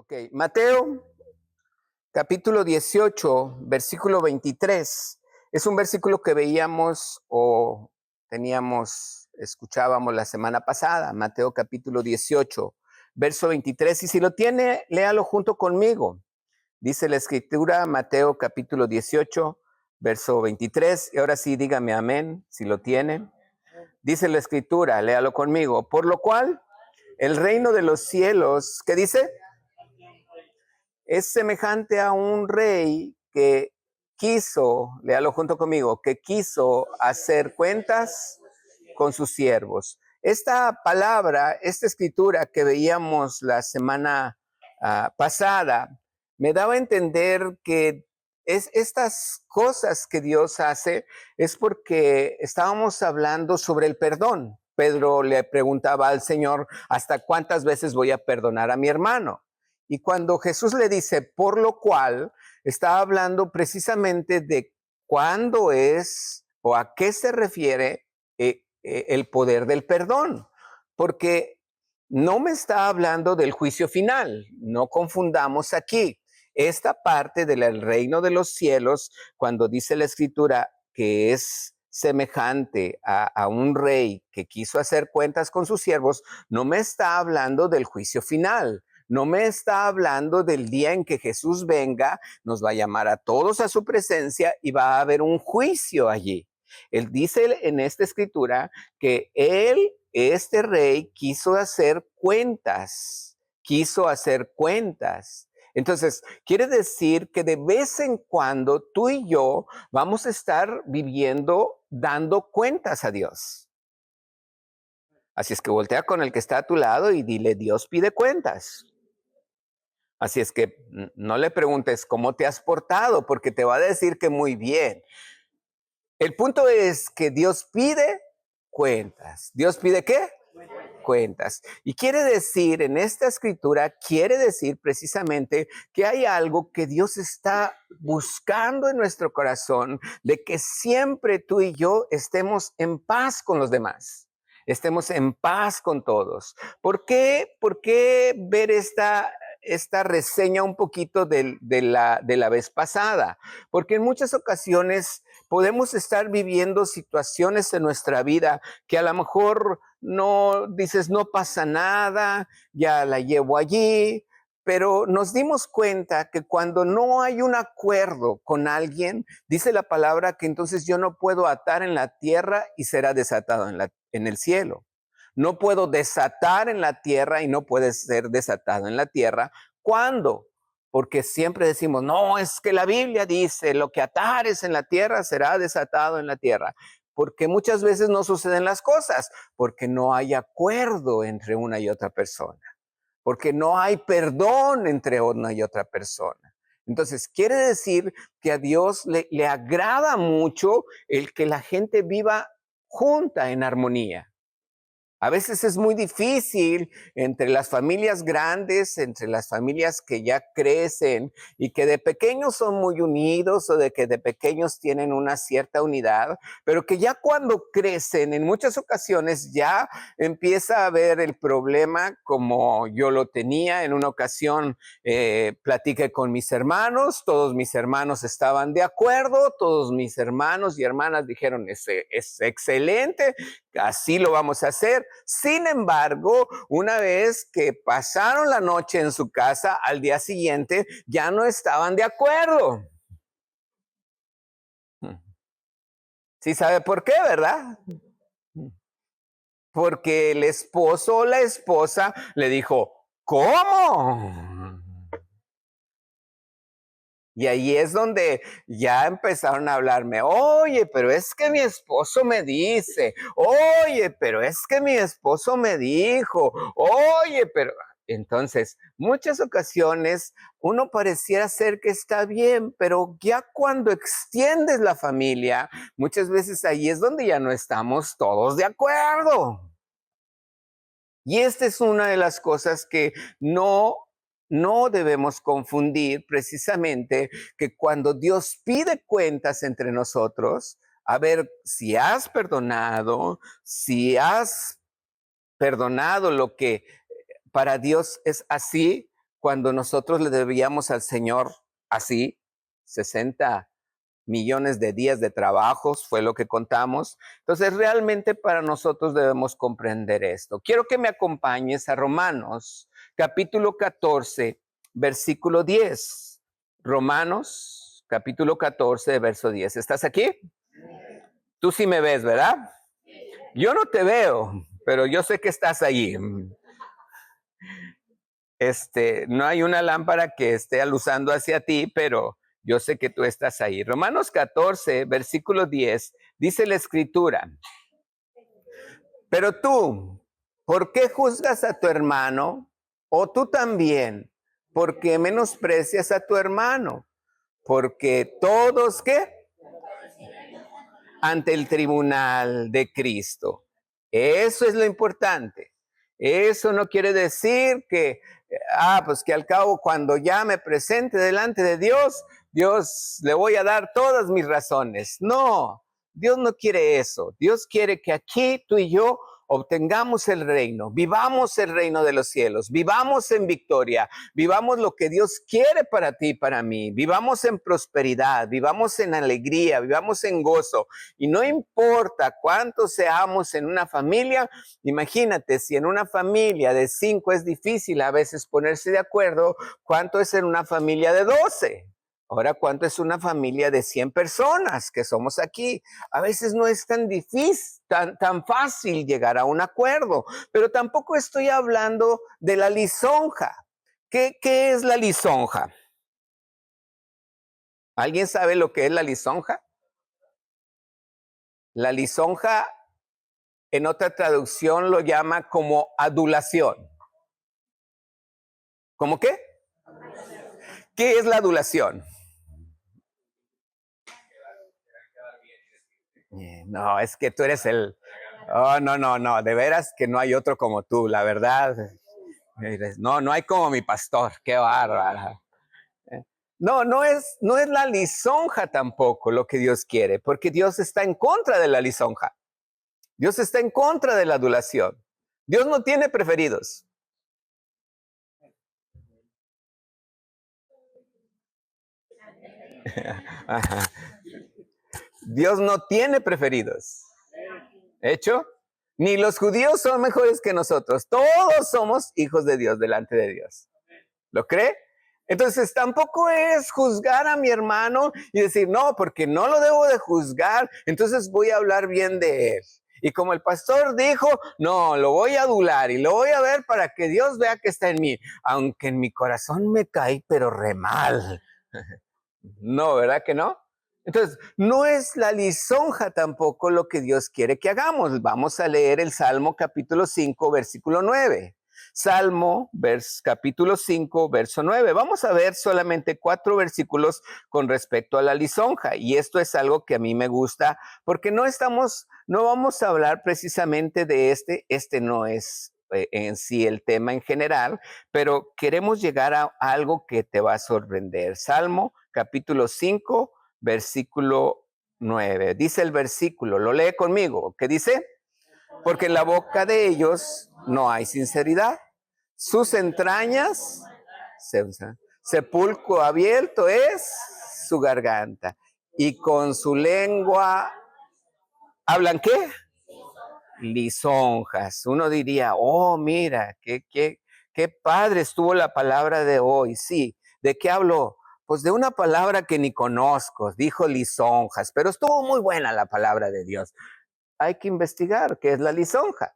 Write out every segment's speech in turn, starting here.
Ok, Mateo capítulo 18, versículo 23. Es un versículo que veíamos o escuchábamos la semana pasada. Mateo capítulo 18, verso 23. Y si lo tiene, léalo junto conmigo. Dice la escritura, Mateo capítulo 18, verso 23. Y ahora sí, dígame amén, si lo tiene. Dice la escritura, léalo conmigo. Por lo cual, el reino de los cielos, ¿qué dice? Es semejante a un rey que léalo junto conmigo, que quiso hacer cuentas con sus siervos. Esta palabra, esta escritura que veíamos la semana pasada, me daba a entender que estas cosas que Dios hace es porque estábamos hablando sobre el perdón. Pedro le preguntaba al Señor, ¿hasta cuántas veces voy a perdonar a mi hermano? Y cuando Jesús le dice, por lo cual, está hablando precisamente de cuándo es o a qué se refiere el poder del perdón. Porque no me está hablando del juicio final, no confundamos aquí. Esta parte del reino de los cielos, cuando dice la escritura que es semejante a un rey que quiso hacer cuentas con sus siervos, no me está hablando del juicio final. No me está hablando del día en que Jesús venga, nos va a llamar a todos a su presencia y va a haber un juicio allí. Él dice en esta escritura que este rey, quiso hacer cuentas, Entonces, quiere decir que de vez en cuando tú y yo vamos a estar viviendo dando cuentas a Dios. Así es que voltea con el que está a tu lado y dile, Dios pide cuentas. Así es que no le preguntes cómo te has portado, porque te va a decir que muy bien. El punto es que Dios pide cuentas. ¿Dios pide qué? Cuentas. Y quiere decir, en esta escritura, quiere decir precisamente que hay algo que Dios está buscando en nuestro corazón, de que siempre tú y yo estemos en paz con los demás. Estemos en paz con todos. ¿Por qué ver esta reseña un poquito de la vez pasada? Porque en muchas ocasiones podemos estar viviendo situaciones en nuestra vida que a lo mejor no dices, no pasa nada, ya la llevo allí, pero nos dimos cuenta que cuando no hay un acuerdo con alguien, dice la palabra que entonces yo no puedo atar en la tierra y será desatado en el cielo. No puedo desatar en la tierra y no puede ser desatado en la tierra. ¿Cuándo? Porque siempre decimos, no, es que la Biblia dice, lo que atares en la tierra será desatado en la tierra. Porque muchas veces no suceden las cosas, porque no hay acuerdo entre una y otra persona, porque no hay perdón entre una y otra persona. Entonces, quiere decir que a Dios le agrada mucho el que la gente viva junta en armonía. A veces es muy difícil entre las familias grandes, entre las familias que ya crecen y que de pequeños son muy unidos o de que de pequeños tienen una cierta unidad, pero que ya cuando crecen en muchas ocasiones ya empieza a haber el problema como yo lo tenía en una ocasión. Platiqué con mis hermanos, todos mis hermanos estaban de acuerdo, todos mis hermanos y hermanas dijeron, es excelente, así lo vamos a hacer. Sin embargo, una vez que pasaron la noche en su casa, al día siguiente ya no estaban de acuerdo. Sí sabe por qué, ¿verdad? Porque el esposo o la esposa le dijo, ¿cómo? Y ahí es donde ya empezaron a hablarme, oye, pero es que mi esposo me dice, oye, pero es que mi esposo me dijo, oye, pero... Entonces, muchas ocasiones uno pareciera ser que está bien, pero ya cuando extiendes la familia, muchas veces ahí es donde ya no estamos todos de acuerdo. Y esta es una de las cosas que no debemos confundir, precisamente, que cuando Dios pide cuentas entre nosotros, a ver si has perdonado lo que para Dios es así, cuando nosotros le debíamos al Señor así, 60 millones de días de trabajos, fue lo que contamos. Entonces, realmente para nosotros debemos comprender esto. Quiero que me acompañes a Romanos, capítulo 14, versículo 10. Romanos, capítulo 14, verso 10. ¿Estás aquí? Tú sí me ves, ¿verdad? Yo no te veo, pero yo sé que estás allí. No hay una lámpara que esté aluzando hacia ti, pero yo sé que tú estás ahí. Romanos 14, versículo 10, dice la escritura, pero tú, ¿por qué juzgas a tu hermano? O tú también, ¿por qué menosprecias a tu hermano? Porque todos, ¿qué? Ante el tribunal de Cristo. Eso es lo importante. Eso no quiere decir que, pues que al cabo cuando ya me presente delante de Dios, Dios le voy a dar todas mis razones. No, Dios no quiere eso. Dios quiere que aquí tú y yo obtengamos el reino, vivamos el reino de los cielos, vivamos en victoria, vivamos lo que Dios quiere para ti y para mí, vivamos en prosperidad, vivamos en alegría, vivamos en gozo. Y no importa cuántos seamos en una familia, imagínate, si en una familia de 5 es difícil a veces ponerse de acuerdo, ¿cuánto es en una familia de 12? Ahora, ¿cuánto es una familia de 100 personas que somos aquí? A veces no es tan difícil, tan fácil llegar a un acuerdo, pero tampoco estoy hablando de la lisonja. ¿Qué es la lisonja? ¿Alguien sabe lo que es la lisonja? La lisonja, en otra traducción, lo llama como adulación. ¿Cómo qué? ¿Qué es la adulación? No, es que tú eres el... Oh, no, de veras que no hay otro como tú, la verdad. No hay como mi pastor, qué bárbara. No es la lisonja tampoco lo que Dios quiere, porque Dios está en contra de la lisonja. Dios está en contra de la adulación. Dios no tiene preferidos. Dios no tiene preferidos. ¿Hecho? Ni los judíos son mejores que nosotros. Todos somos hijos de Dios delante de Dios. ¿Lo cree? Entonces tampoco es juzgar a mi hermano y decir, no, porque no lo debo de juzgar, entonces voy a hablar bien de él. Y como el pastor dijo, no, lo voy a adular y lo voy a ver para que Dios vea que está en mí, aunque en mi corazón me cae, pero re mal. No, ¿verdad que no? Entonces, no es la lisonja tampoco lo que Dios quiere que hagamos. Vamos a leer el Salmo capítulo 5, versículo 9. Salmo, capítulo 5, verso 9. Vamos a ver solamente 4 versículos con respecto a la lisonja. Y esto es algo que a mí me gusta porque no vamos a hablar precisamente de este no es en sí el tema en general, pero queremos llegar a algo que te va a sorprender. Salmo, capítulo 5, versículo 9. Dice el versículo, lo lee conmigo. ¿Qué dice? Porque en la boca de ellos no hay sinceridad. Sus entrañas, sepulcro abierto es su garganta. Y con su lengua, ¿hablan qué? Lisonjas. Uno diría, oh, mira, qué padre estuvo la palabra de hoy. Sí, ¿de qué habló? Pues de una palabra que ni conozco, dijo lisonjas, pero estuvo muy buena la palabra de Dios. Hay que investigar qué es la lisonja.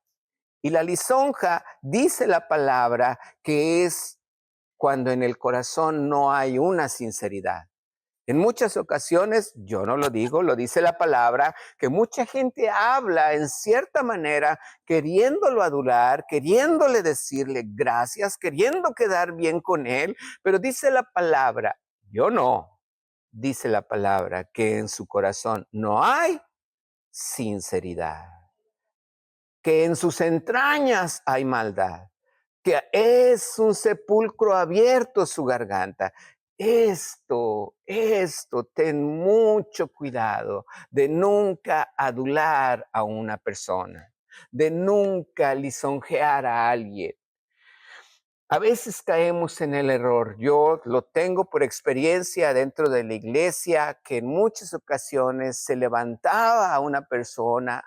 Y la lisonja dice la palabra que es cuando en el corazón no hay una sinceridad. En muchas ocasiones, yo no lo digo, lo dice la palabra, que mucha gente habla en cierta manera, queriéndolo adular, queriéndole decirle gracias, queriendo quedar bien con él, pero dice la palabra, yo no, dice la palabra que en su corazón no hay sinceridad, que en sus entrañas hay maldad, que es un sepulcro abierto su garganta. Ten mucho cuidado de nunca adular a una persona, de nunca lisonjear a alguien. A veces caemos en el error. Yo lo tengo por experiencia dentro de la iglesia, que en muchas ocasiones se levantaba a una persona,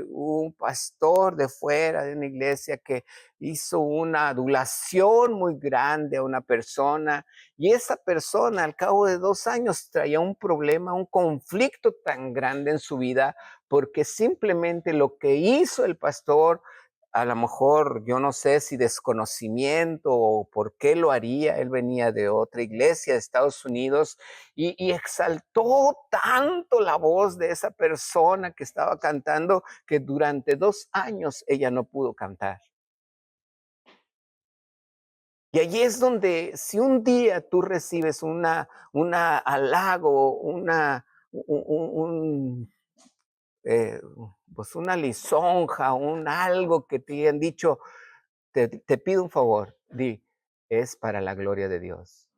un pastor de fuera de una iglesia que hizo una adulación muy grande a una persona, y esa persona al cabo de 2 años traía un problema, un conflicto tan grande en su vida, porque simplemente lo que hizo el pastor, a lo mejor, yo no sé si desconocimiento o por qué lo haría. Él venía de otra iglesia de Estados Unidos y exaltó tanto la voz de esa persona que estaba cantando que durante 2 años ella no pudo cantar. Y allí es donde si un día tú recibes una halago, eh, pues una lisonja, un algo que te han dicho, te pido un favor, di, es para la gloria de Dios.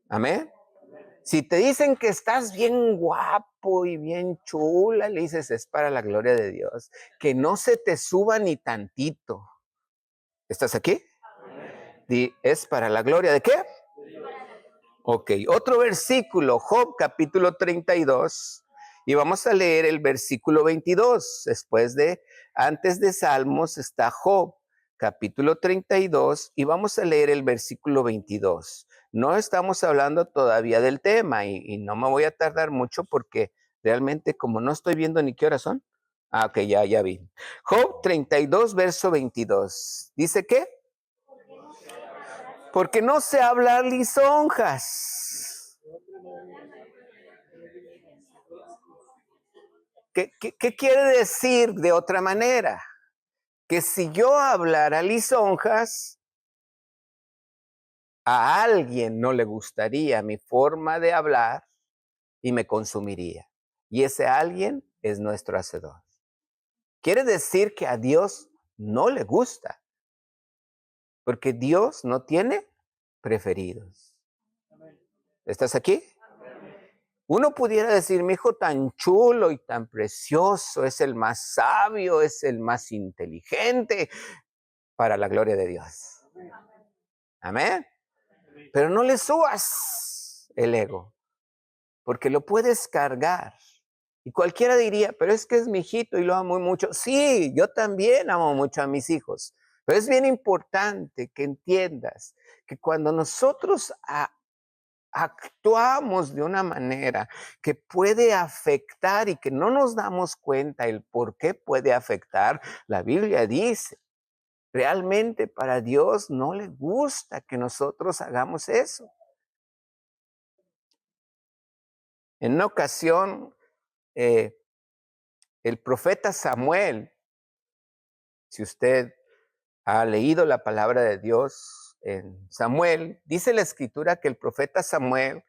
Amén. Si te dicen que estás bien guapo y bien chula, le dices, es para la gloria de Dios. Que no se te suba ni tantito. ¿Estás aquí? Di, es para la gloria de qué? Ok, otro versículo, Job capítulo 32, y vamos a leer el versículo 22. Antes de Salmos está Job capítulo 32 y vamos a leer el versículo 22. No estamos hablando todavía del tema y no me voy a tardar mucho porque realmente como no estoy viendo ni qué horas son. Ah, ok, ya vi. Job 32, verso 22. ¿Dice qué? Porque no sé hablar lisonjas. ¿Qué quiere decir de otra manera? Que si yo hablara lisonjas, a alguien no le gustaría mi forma de hablar y me consumiría. Y ese alguien es nuestro Hacedor. Quiere decir que a Dios no le gusta, porque Dios no tiene preferidos. ¿Estás aquí? Uno pudiera decir, mi hijo tan chulo y tan precioso, es el más sabio, es el más inteligente, para la gloria de Dios. Amén. Pero no le subas el ego, porque lo puedes cargar. Y cualquiera diría, pero es que es mi hijito y lo amo mucho. Sí, yo también amo mucho a mis hijos. Pero es bien importante que entiendas que cuando nosotros actuamos de una manera que puede afectar y que no nos damos cuenta el por qué puede afectar, la Biblia dice, realmente para Dios no le gusta que nosotros hagamos eso. En una ocasión, eh, el profeta Samuel, si usted ha leído la palabra de Dios en Samuel, dice la escritura que el profeta Samuel,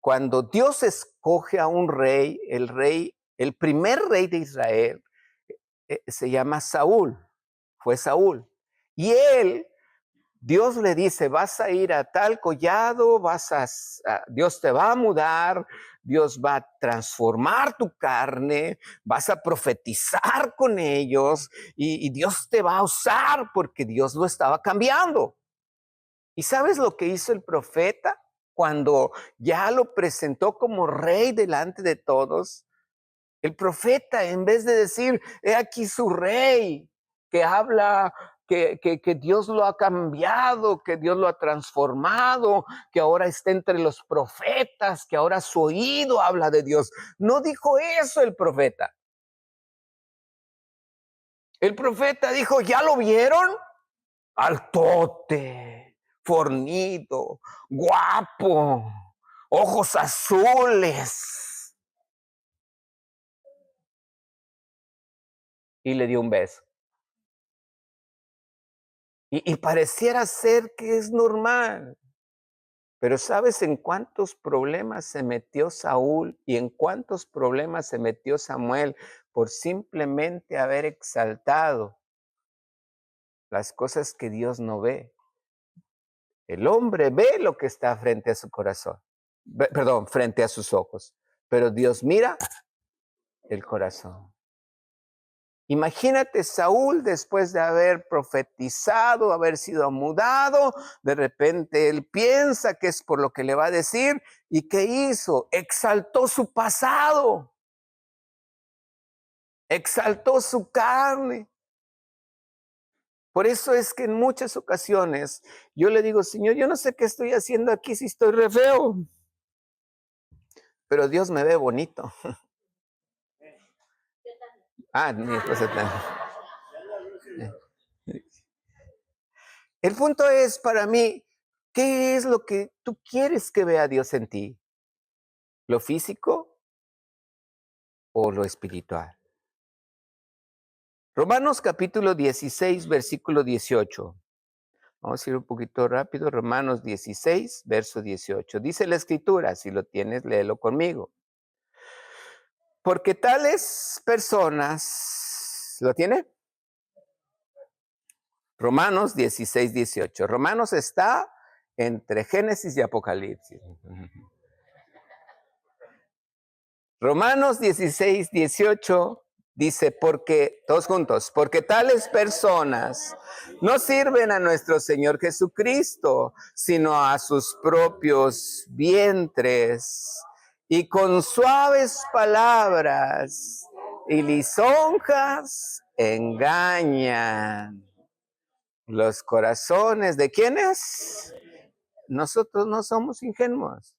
cuando Dios escoge a un rey, el primer rey de Israel, se llama Saúl, fue Saúl. Y él, Dios le dice, vas a ir a tal collado, Dios te va a mudar, Dios va a transformar tu carne, vas a profetizar con ellos y Dios te va a usar porque Dios lo estaba cambiando. ¿Y sabes lo que hizo el profeta cuando ya lo presentó como rey delante de todos? El profeta, en vez de decir, he aquí su rey, que habla, que Dios lo ha cambiado, que Dios lo ha transformado, que ahora está entre los profetas, que ahora su oído habla de Dios. No dijo eso el profeta. El profeta dijo, ¿ya lo vieron? Altote, fornido, guapo, ojos azules. Y le dio un beso. Y pareciera ser que es normal. Pero ¿sabes en cuántos problemas se metió Saúl y en cuántos problemas se metió Samuel por simplemente haber exaltado las cosas que Dios no ve? El hombre ve lo que está frente a su corazón, perdón, frente a sus ojos, pero Dios mira el corazón. Imagínate Saúl después de haber profetizado, haber sido mudado, de repente él piensa que es por lo que le va a decir. ¿Y qué hizo? Exaltó su pasado, exaltó su carne. Por eso es que en muchas ocasiones yo le digo, Señor, yo no sé qué estoy haciendo aquí si estoy re feo, pero Dios me ve bonito. Mi esposa también. El punto es para mí, ¿qué es lo que tú quieres que vea Dios en ti? ¿Lo físico o lo espiritual? Romanos capítulo 16, versículo 18. Vamos a ir un poquito rápido. Romanos 16, verso 18. Dice la escritura, si lo tienes, léelo conmigo. Porque tales personas, ¿lo tiene? Romanos 16, 18. Romanos está entre Génesis y Apocalipsis. Romanos 16, 18 dice, porque, todos juntos, porque tales personas no sirven a nuestro Señor Jesucristo, sino a sus propios vientres, y con suaves palabras y lisonjas engañan los corazones. ¿De quiénes? Nosotros no somos ingenuos.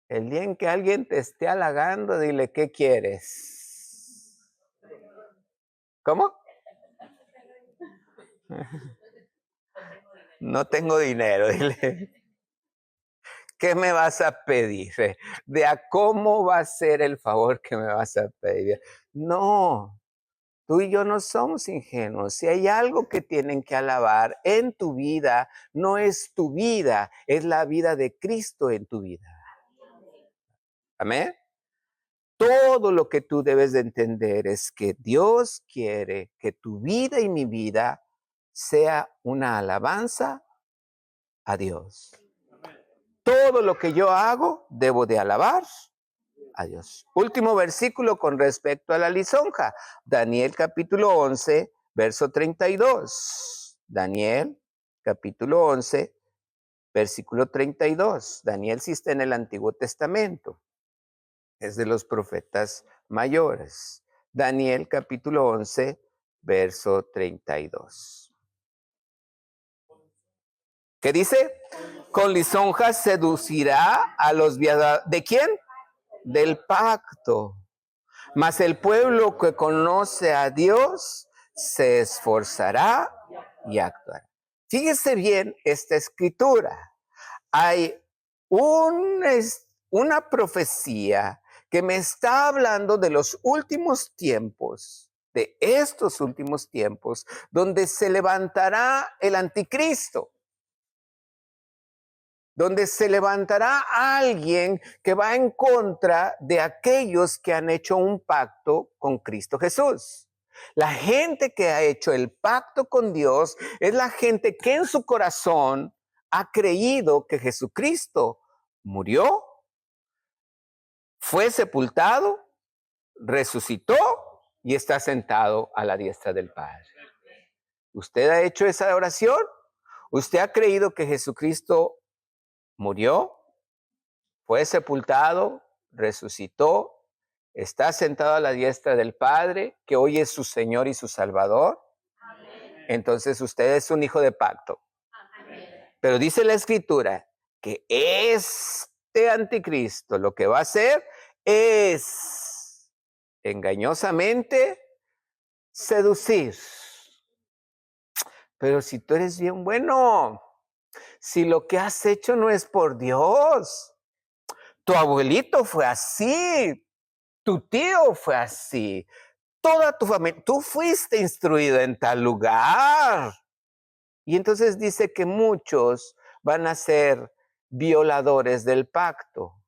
El día en que alguien te esté halagando, dile, ¿qué quieres? ¿Cómo? No tengo dinero, dile. ¿Qué me vas a pedir? ¿De a cómo va a ser el favor que me vas a pedir? No, tú y yo no somos ingenuos. Si hay algo que tienen que alabar en tu vida, no es tu vida, es la vida de Cristo en tu vida. Amén. Todo lo que tú debes de entender es que Dios quiere que tu vida y mi vida sea una alabanza a Dios. Todo lo que yo hago, debo de alabar a Dios. Último versículo con respecto a la lisonja. Daniel capítulo 11, verso 32. Daniel capítulo 11, versículo 32. Daniel sí está en el Antiguo Testamento. Es de los profetas mayores. Daniel capítulo 11, verso 32. ¿Qué dice? Con lisonjas seducirá a los viados. ¿De quién? Del pacto. Mas el pueblo que conoce a Dios se esforzará y actuará. Fíjese bien esta escritura. Hay una profecía que me está hablando de los últimos tiempos, de estos últimos tiempos, donde se levantará el anticristo, donde se levantará alguien que va en contra de aquellos que han hecho un pacto con Cristo Jesús. La gente que ha hecho el pacto con Dios es la gente que en su corazón ha creído que Jesucristo murió, fue sepultado, resucitó y está sentado a la diestra del Padre. ¿Usted ha hecho esa oración? ¿Usted ha creído que Jesucristo murió, fue sepultado, resucitó, está sentado a la diestra del Padre, que hoy es su Señor y su Salvador? Entonces usted es un hijo de pacto. Pero dice la Escritura que este anticristo lo que va a hacer es engañosamente seducir. Pero si tú eres bien bueno, si lo que has hecho no es por Dios, tu abuelito fue así, tu tío fue así, toda tu familia, tú fuiste instruido en tal lugar. Y entonces dice que muchos van a ser violadores del pacto.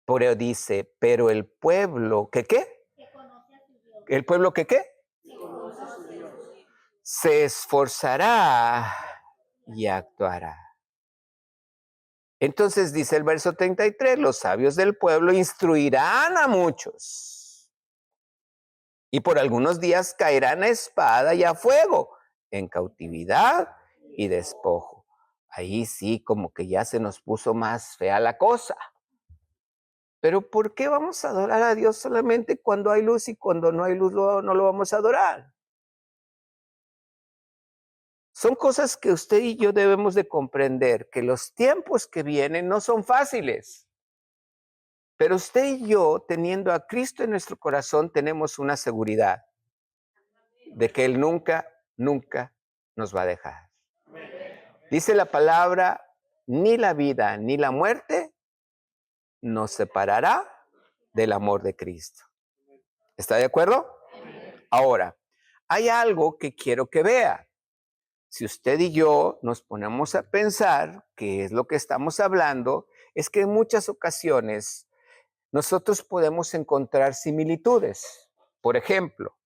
Por eso dice, pero el pueblo, ¿que qué? ¿El pueblo que qué? Se esforzará y actuará. Entonces dice el verso 33, los sabios del pueblo instruirán a muchos. y por algunos días caerán a espada y a fuego, en cautividad y despojo. Ahí sí, como que ya se nos puso más fea la cosa. Pero ¿por qué vamos a adorar a Dios solamente cuando hay luz y cuando no hay luz no lo vamos a adorar? Son cosas que usted y yo debemos de comprender, que los tiempos que vienen no son fáciles. Pero usted y yo, teniendo a Cristo en nuestro corazón, tenemos una seguridad de que Él nunca, nunca nos va a dejar. Dice la palabra, ni la vida ni la muerte nos separará del amor de Cristo. ¿Está de acuerdo? Ahora, hay algo que quiero que vea. Si usted y yo nos ponemos a pensar qué es lo que estamos hablando, es que en muchas ocasiones nosotros podemos encontrar similitudes. Por ejemplo,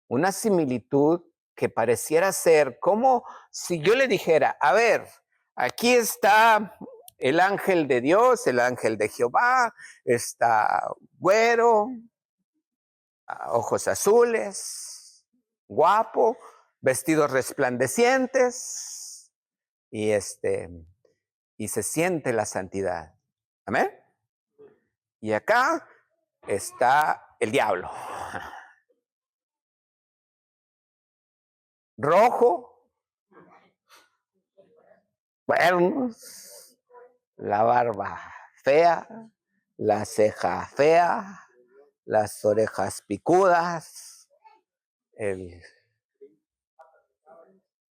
una similitud que pareciera ser como si yo le dijera, a ver, aquí está el ángel de Dios, el ángel de Jehová, está güero, ojos azules, guapo, vestidos resplandecientes y y se siente la santidad. Amén. Y acá está el diablo. Rojo, cuernos, la barba fea, la ceja fea, las orejas picudas, el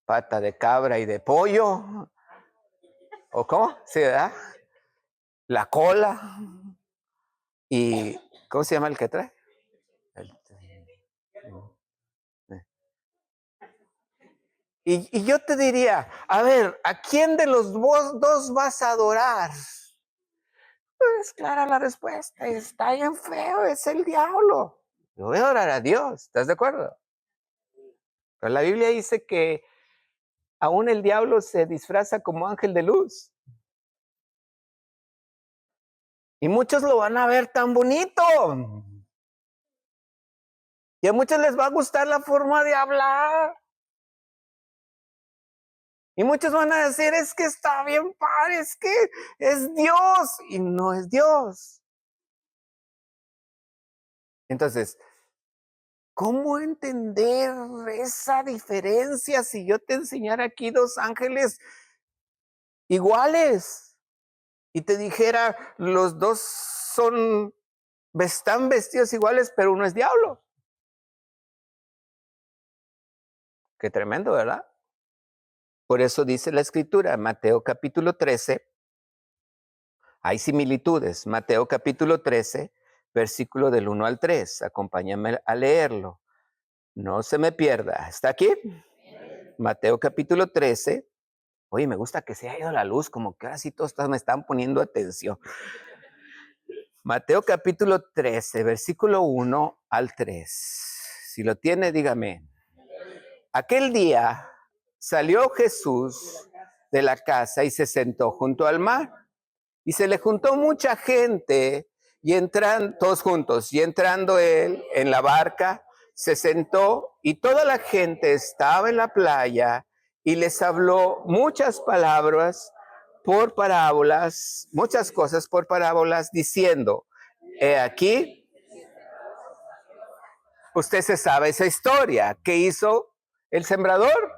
pata de cabra y de pollo, ¿o cómo? Sí, ¿verdad? La cola y ¿cómo se llama el que trae? Y yo te diría, a ver, ¿a quién de los dos vas a adorar? Pues clara la respuesta, está bien feo, es el diablo. Yo voy a adorar a Dios, ¿estás de acuerdo? Pero la Biblia dice que aún el diablo se disfraza como ángel de luz. Y muchos lo van a ver tan bonito. Y a muchos les va a gustar la forma de hablar. Y muchos van a decir, es que está bien padre, es que es Dios. Y no es Dios. Entonces, ¿cómo entender esa diferencia si yo te enseñara aquí dos ángeles iguales y te dijera, los dos están vestidos iguales, pero uno es diablo? Qué tremendo, ¿verdad? Por eso dice la escritura, Mateo capítulo 13, hay similitudes. Mateo capítulo 13, versículo del 1 al 3. Acompáñame a leerlo. No se me pierda. ¿Está aquí? Mateo capítulo 13. Oye, me gusta que se haya ido la luz, como que ahora sí todos me están poniendo atención. Mateo capítulo 13, versículo 1 al 3. Si lo tiene, dígame. Aquel día salió Jesús de la casa y se sentó junto al mar. Y se le juntó mucha gente y entran todos juntos. Y entrando él en la barca, se sentó y toda la gente estaba en la playa y les habló muchas palabras por parábolas, muchas cosas por parábolas, diciendo, he aquí, usted se sabe esa historia. ¿Qué hizo el sembrador?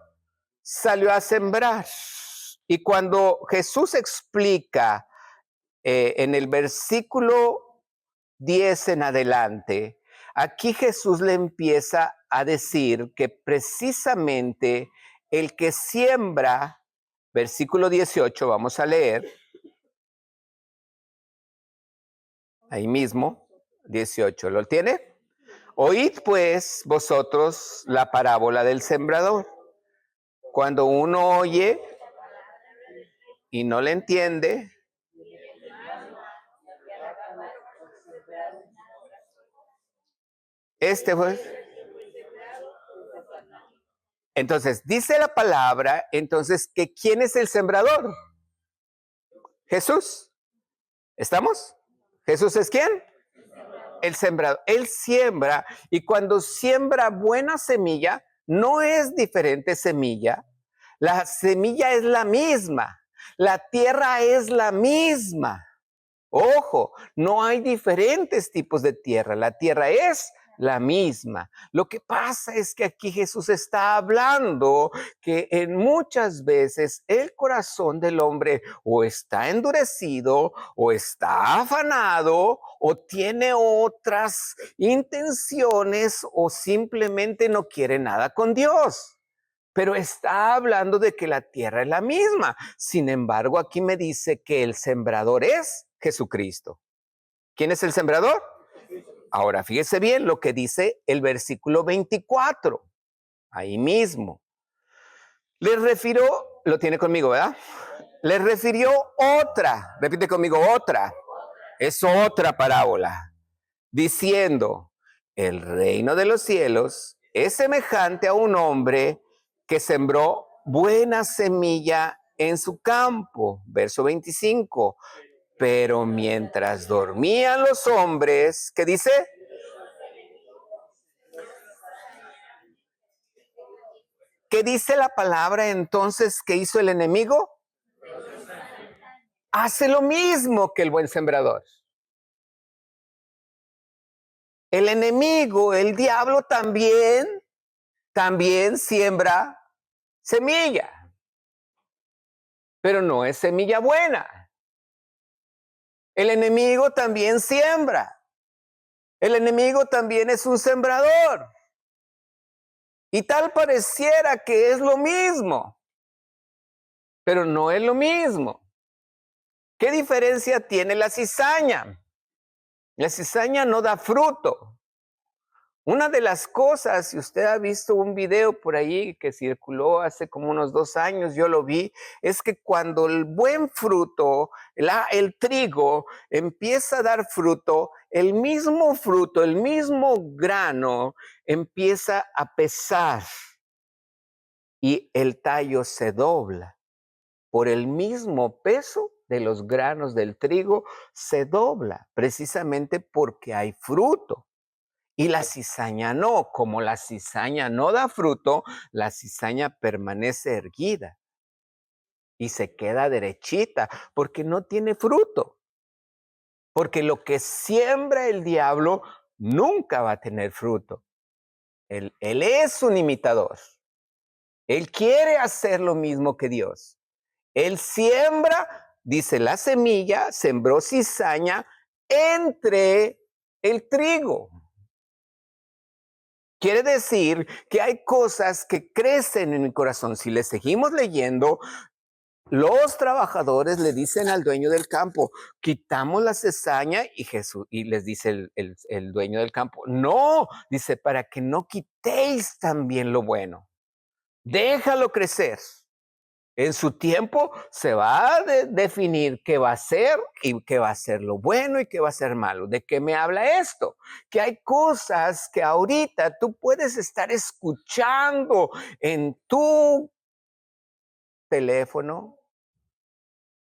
Salió a sembrar. Y cuando Jesús explica en el versículo 10 en adelante, aquí Jesús le empieza a decir que precisamente el que siembra, versículo 18, vamos a leer, ahí mismo, 18, ¿lo tiene? Oíd pues vosotros la parábola del sembrador. Cuando uno oye y no le entiende, pues. Entonces, dice la palabra, entonces, que ¿quién es el sembrador? Jesús. ¿Estamos? ¿Jesús es quién? El sembrador, él siembra y cuando siembra buena semilla, no es diferente semilla. La semilla es la misma. La tierra es la misma. Ojo, no hay diferentes tipos de tierra. La tierra es la misma. Lo que pasa es que aquí Jesús está hablando que en muchas veces el corazón del hombre o está endurecido o está afanado o tiene otras intenciones o simplemente no quiere nada con Dios. Pero está hablando de que la tierra es la misma. Sin embargo, aquí me dice que el sembrador es Jesucristo. ¿Quién es el sembrador? Ahora, fíjese bien lo que dice el versículo 24. Ahí mismo. Les refirió, lo tiene conmigo, ¿verdad? Les refirió otra, repite conmigo, otra. Es otra parábola. Diciendo, el reino de los cielos es semejante a un hombre que sembró buena semilla en su campo. Verso 25. Pero mientras dormían los hombres, ¿qué dice? ¿Qué dice la palabra entonces que hizo el enemigo? Hace lo mismo que el buen sembrador. El enemigo, el diablo también siembra semilla, pero no es semilla buena. El enemigo también siembra. El enemigo también es un sembrador. Y tal pareciera que es lo mismo, pero no es lo mismo. ¿Qué diferencia tiene la cizaña? La cizaña no da fruto. Una de las cosas, si usted ha visto un video por ahí que circuló hace como unos 2 años, yo lo vi, es que cuando el buen fruto, el trigo, empieza a dar fruto, el mismo grano empieza a pesar y el tallo se dobla. Por el mismo peso de los granos del trigo se dobla, precisamente porque hay fruto. Y la cizaña no, como la cizaña no da fruto, la cizaña permanece erguida y se queda derechita porque no tiene fruto. Porque lo que siembra el diablo nunca va a tener fruto. Él es un imitador. Él quiere hacer lo mismo que Dios. Él siembra, dice la semilla, sembró cizaña entre el trigo. Quiere decir que hay cosas que crecen en mi corazón. Si le seguimos leyendo, los trabajadores le dicen al dueño del campo, quitamos la cizaña y Jesús, y les dice el dueño del campo, no, dice, para que no quitéis también lo bueno, déjalo crecer. En su tiempo se va a definir qué va a ser y qué va a ser lo bueno y qué va a ser malo. ¿De qué me habla esto? Que hay cosas que ahorita tú puedes estar escuchando en tu teléfono,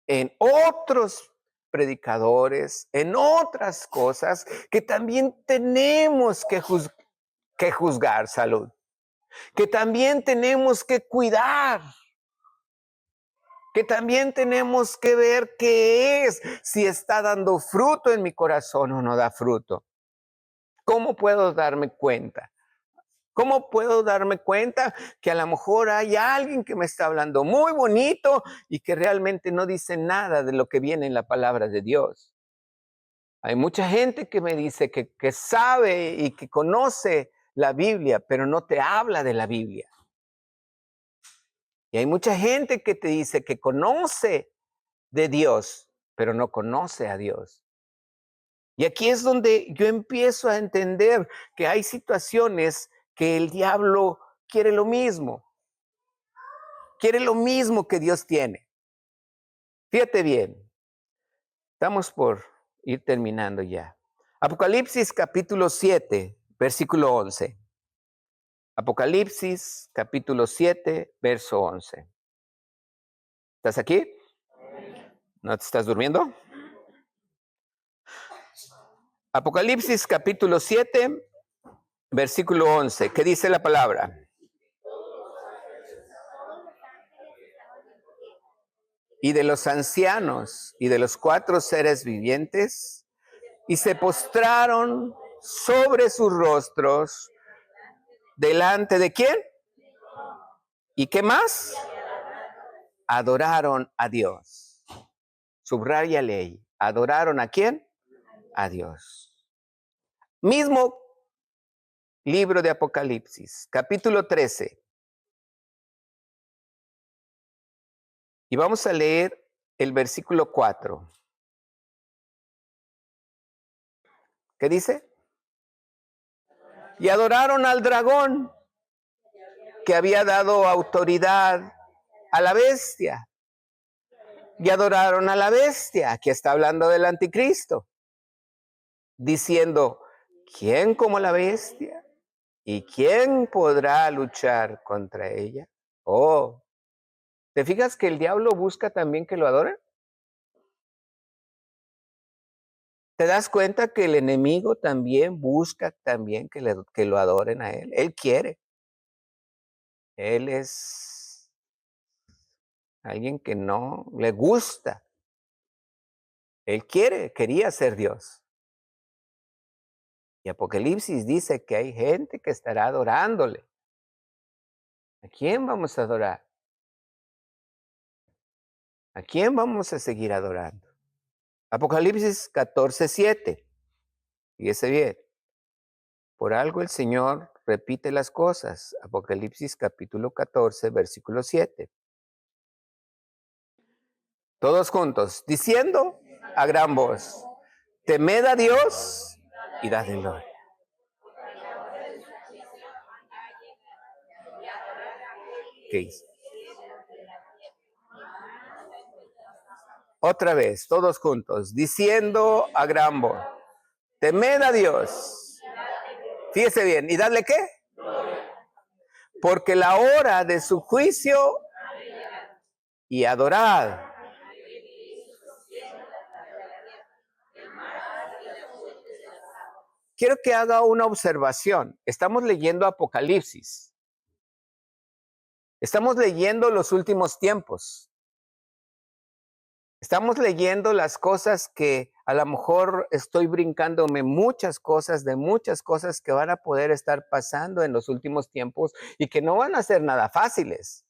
en otros predicadores, en otras cosas que también tenemos que juzgar, salud, que también tenemos que cuidar, que también tenemos que ver qué es, si está dando fruto en mi corazón o no da fruto. ¿Cómo puedo darme cuenta? ¿Cómo puedo darme cuenta que a lo mejor hay alguien que me está hablando muy bonito y que realmente no dice nada de lo que viene en la palabra de Dios? Hay mucha gente que me dice que sabe y que conoce la Biblia, pero no te habla de la Biblia. Y hay mucha gente que te dice que conoce de Dios, pero no conoce a Dios. Y aquí es donde yo empiezo a entender que hay situaciones que el diablo quiere lo mismo que Dios tiene. Fíjate bien, estamos por ir terminando ya. Apocalipsis capítulo 7, versículo 11. Apocalipsis capítulo 7, verso 11. ¿Estás aquí? ¿No te estás durmiendo? Apocalipsis capítulo 7, versículo 11. ¿Qué dice la palabra? Y de los ancianos y de los 4 seres vivientes, y se postraron sobre sus rostros delante de quién. ¿Y qué más? Adoraron a Dios. Subraya ley. ¿Adoraron a quién? A Dios. Mismo libro de Apocalipsis, capítulo 13. Y vamos a leer el versículo 4. ¿Qué dice? Y adoraron al dragón que había dado autoridad a la bestia. Y adoraron a la bestia, que está hablando del anticristo, diciendo, ¿quién como la bestia? ¿Y quién podrá luchar contra ella? Oh, ¿te fijas que el diablo busca también que lo adoren? ¿Te das cuenta que el enemigo también busca también que lo adoren a él? Él quiere. Él es alguien que no le gusta. Él quería ser Dios. Y Apocalipsis dice que hay gente que estará adorándole. ¿A quién vamos a adorar? ¿A quién vamos a seguir adorando? Apocalipsis 14:7. Fíjese bien. Por algo el Señor repite las cosas. Apocalipsis capítulo 14, versículo 7. Todos juntos, diciendo a gran voz, temed a Dios y dadle gloria. ¿Qué hizo? Otra vez, todos juntos, diciendo a gran voz, temed a Dios. Fíjese bien, ¿y dadle qué? Porque la hora de su juicio y adorad. Quiero que haga una observación. Estamos leyendo Apocalipsis. Estamos leyendo los últimos tiempos. Estamos leyendo las cosas que a lo mejor estoy brincándome muchas cosas de muchas cosas que van a poder estar pasando en los últimos tiempos y que no van a ser nada fáciles.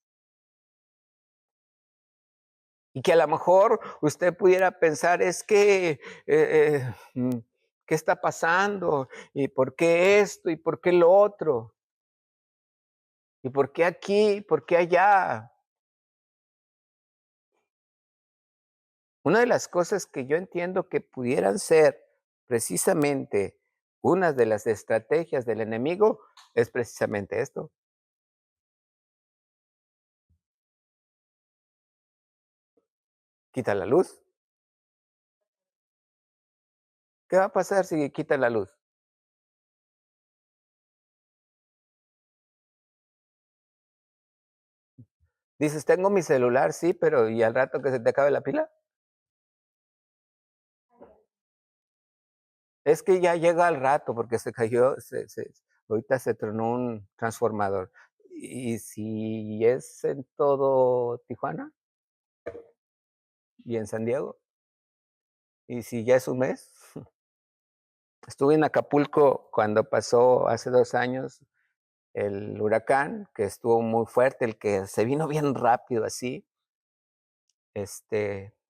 Y que a lo mejor usted pudiera pensar, es que, ¿qué está pasando? ¿Y por qué esto? ¿Y por qué lo otro? ¿Y por qué aquí? ¿Por qué allá? Una de las cosas que yo entiendo que pudieran ser precisamente una de las estrategias del enemigo es precisamente esto. Quita la luz. ¿Qué va a pasar si quita la luz? Dices, tengo mi celular, sí, pero ¿y al rato que se te acabe la pila? Es que ya llega al rato porque se cayó, ahorita se tronó un transformador. Y si es en todo Tijuana y en San Diego, y si ya es un mes. Estuve en Acapulco cuando pasó hace 2 años el huracán, que estuvo muy fuerte, el que se vino bien rápido así,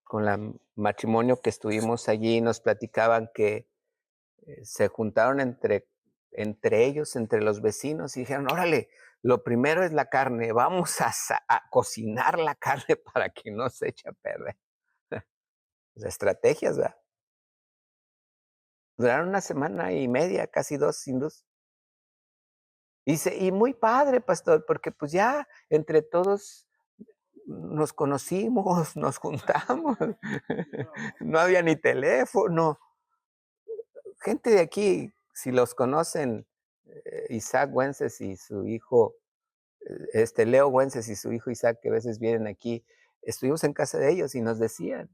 con la matrimonio que estuvimos allí, nos platicaban que se juntaron entre ellos, entre los vecinos, y dijeron, órale, lo primero es la carne, vamos a cocinar la carne para que no se eche a perder. Las estrategias, ¿verdad? Duraron 1 semana y media, casi 2 sin luz. Dice, y muy padre, pastor, porque pues ya entre todos nos conocimos, nos juntamos, no había ni teléfono. Gente de aquí, si los conocen, Isaac Wences y su hijo, Leo Wences y su hijo Isaac, que a veces vienen aquí, estuvimos en casa de ellos y nos decían,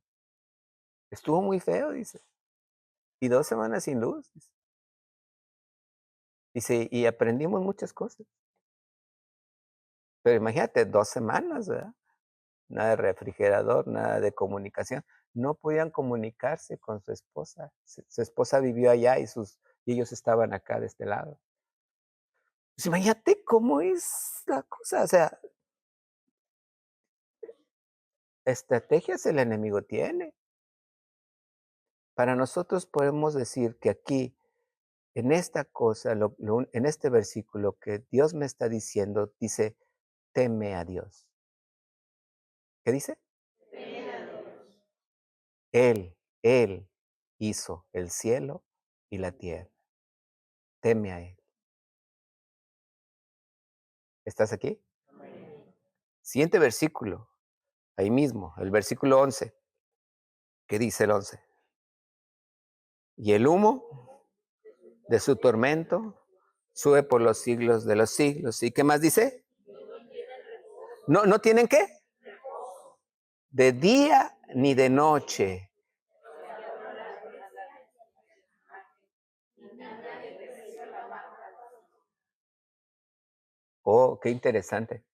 estuvo muy feo, dice. y 2 semanas sin luz. Dice, y aprendimos muchas cosas. Pero imagínate, 2 semanas, ¿verdad? Nada de refrigerador, nada de comunicación. No podían comunicarse con su esposa. Su esposa vivió allá y ellos estaban acá de este lado. Pues imagínate cómo es la cosa, o sea, estrategias el enemigo tiene. Para nosotros podemos decir que aquí, en esta cosa, en este versículo que Dios me está diciendo, dice, teme a Dios. ¿Qué dice? Él hizo el cielo y la tierra. Teme a Él. ¿Estás aquí? Siguiente versículo, ahí mismo, el versículo 11. ¿Qué dice el 11? Y el humo de su tormento sube por los siglos de los siglos. ¿Y qué más dice? ¿No tienen qué? De día ni de noche. Oh, qué interesante.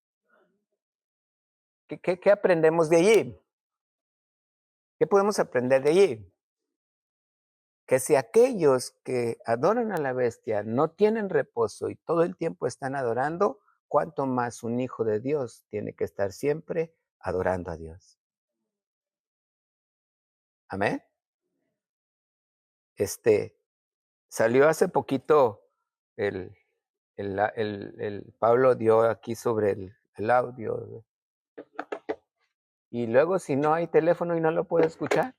¿Qué aprendemos de allí? ¿Qué podemos aprender de allí? Que si aquellos que adoran a la bestia no tienen reposo y todo el tiempo están adorando, cuánto más un hijo de Dios tiene que estar siempre adorando a Dios. Amén. Salió hace poquito el, el Pablo dio aquí sobre el audio. Y luego si no hay teléfono y no lo puedo escuchar.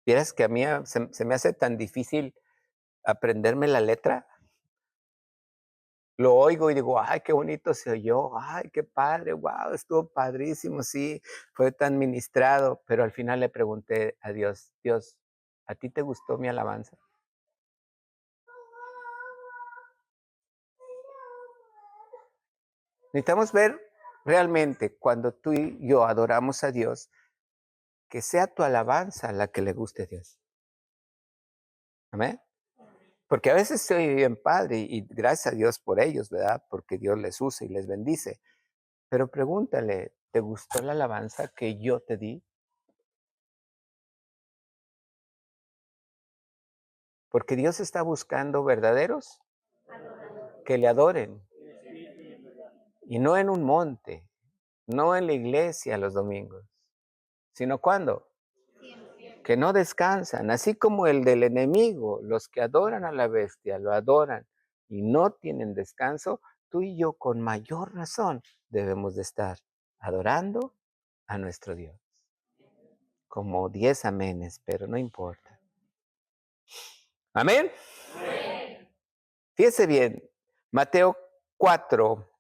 Vieras que a mí se me hace tan difícil aprenderme la letra. Lo oigo y digo: "Ay, qué bonito se oyó, ay, qué padre, guau, estuvo padrísimo, sí, fue tan ministrado", pero al final le pregunté a Dios: "Dios, ¿a ti te gustó mi alabanza?". Necesitamos ver realmente cuando tú y yo adoramos a Dios, que sea tu alabanza la que le guste a Dios. Amén. Porque a veces se oye bien padre y gracias a Dios por ellos, ¿verdad? Porque Dios les usa y les bendice. Pero pregúntale, ¿te gustó la alabanza que yo te di? Porque Dios está buscando verdaderos que le adoren. Y no en un monte, no en la iglesia los domingos, sino cuando que no descansan, así como el del enemigo, los que adoran a la bestia, lo adoran y no tienen descanso, tú y yo con mayor razón debemos de estar adorando a nuestro Dios. Como 10 amenes, pero no importa. Amén. Fíjese bien, Mateo 4,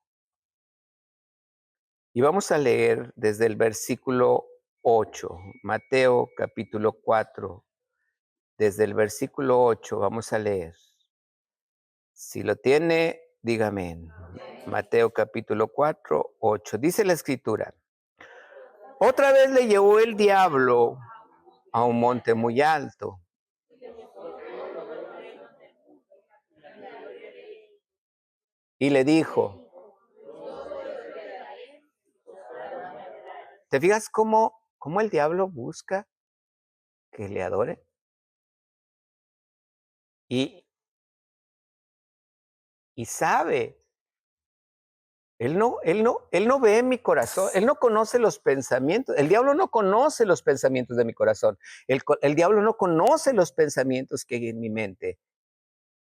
y vamos a leer desde el versículo 8. Mateo capítulo 4, desde el versículo 8 vamos a leer. Si lo tiene, dígame. Mateo capítulo 4, 8. Dice la escritura: otra vez le llevó el diablo a un monte muy alto y le dijo, ¿te fijas cómo el diablo busca que le adore? Y, y sabe, él no ve mi corazón, él no conoce los pensamientos, el diablo no conoce los pensamientos de mi corazón, el diablo no conoce los pensamientos que hay en mi mente,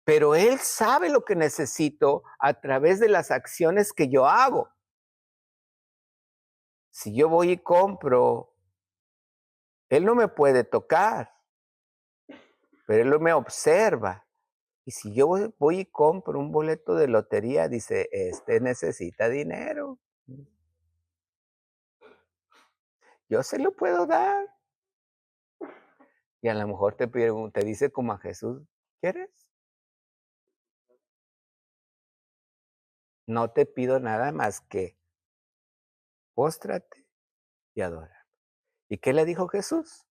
pero él sabe lo que necesito a través de las acciones que yo hago. Si yo voy y compro, él no me puede tocar, pero él me observa. Y si yo voy y compro un boleto de lotería, dice, este necesita dinero. Yo se lo puedo dar. Y a lo mejor te dice como a Jesús, ¿quieres? No te pido nada más que póstrate y adora. ¿Y qué le dijo Jesús?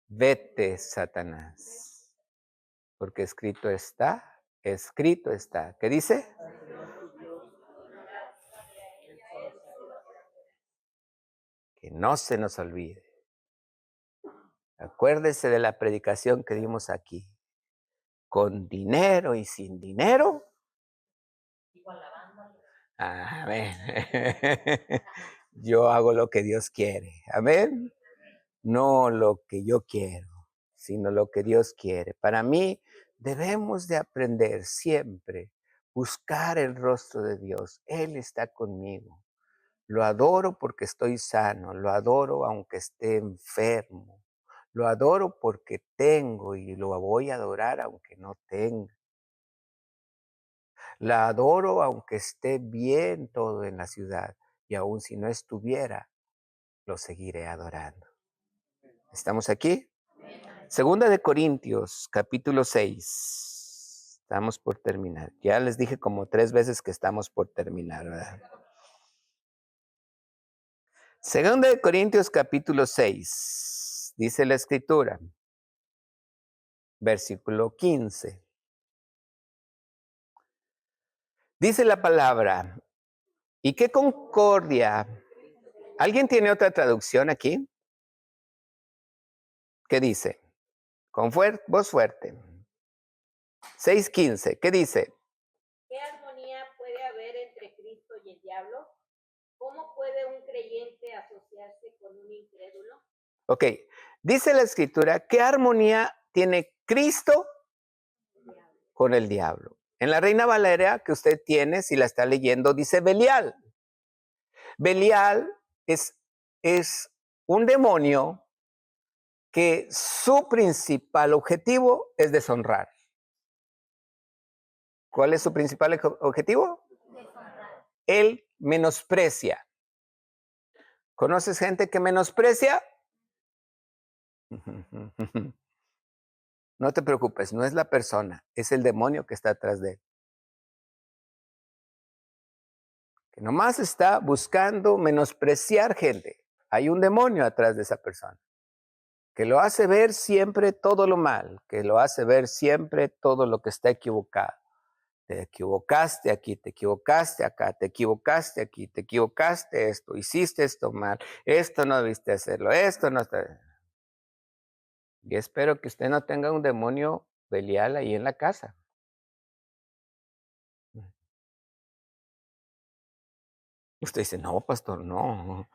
Vete, Satanás, porque escrito está. ¿Qué dice? Que no se nos olvide. Acuérdese de la predicación que dimos aquí. Con dinero y sin dinero. Amén. Yo hago lo que Dios quiere. Amén. No lo que yo quiero, sino lo que Dios quiere. Para mí, debemos de aprender siempre, buscar el rostro de Dios. Él está conmigo. Lo adoro porque estoy sano, lo adoro aunque esté enfermo, lo adoro porque tengo y lo voy a adorar aunque no tenga. La adoro aunque esté bien todo en la ciudad y aun si no estuviera, lo seguiré adorando. ¿Estamos aquí? Segunda de Corintios, capítulo 6. Estamos por terminar. Ya les dije como 3 veces que estamos por terminar, ¿verdad? Segunda de Corintios, capítulo 6. Dice la escritura, versículo 15. Dice la palabra, ¿y qué concordia? ¿Alguien tiene otra traducción aquí? ¿Qué dice? Con voz fuerte. 6:15. ¿Qué dice? ¿Qué armonía puede haber entre Cristo y el diablo? ¿Cómo puede un creyente asociarse con un incrédulo? Ok. Dice la escritura, ¿qué armonía tiene Cristo con el diablo? En la Reina Valera que usted tiene, si la está leyendo, dice Belial. Belial es un demonio que su principal objetivo es deshonrar. ¿Cuál es su principal objetivo? Él menosprecia. ¿Conoces gente que menosprecia? No te preocupes, no es la persona, es el demonio que está atrás de él. Que nomás está buscando menospreciar gente. Hay un demonio atrás de esa persona que lo hace ver siempre todo lo mal, que lo hace ver siempre todo lo que está equivocado. Te equivocaste aquí, te equivocaste acá, te equivocaste aquí, te equivocaste esto, hiciste esto mal, esto no debiste hacerlo, esto no está. Y espero que usted no tenga un demonio Belial ahí en la casa. Usted dice, no, pastor, no.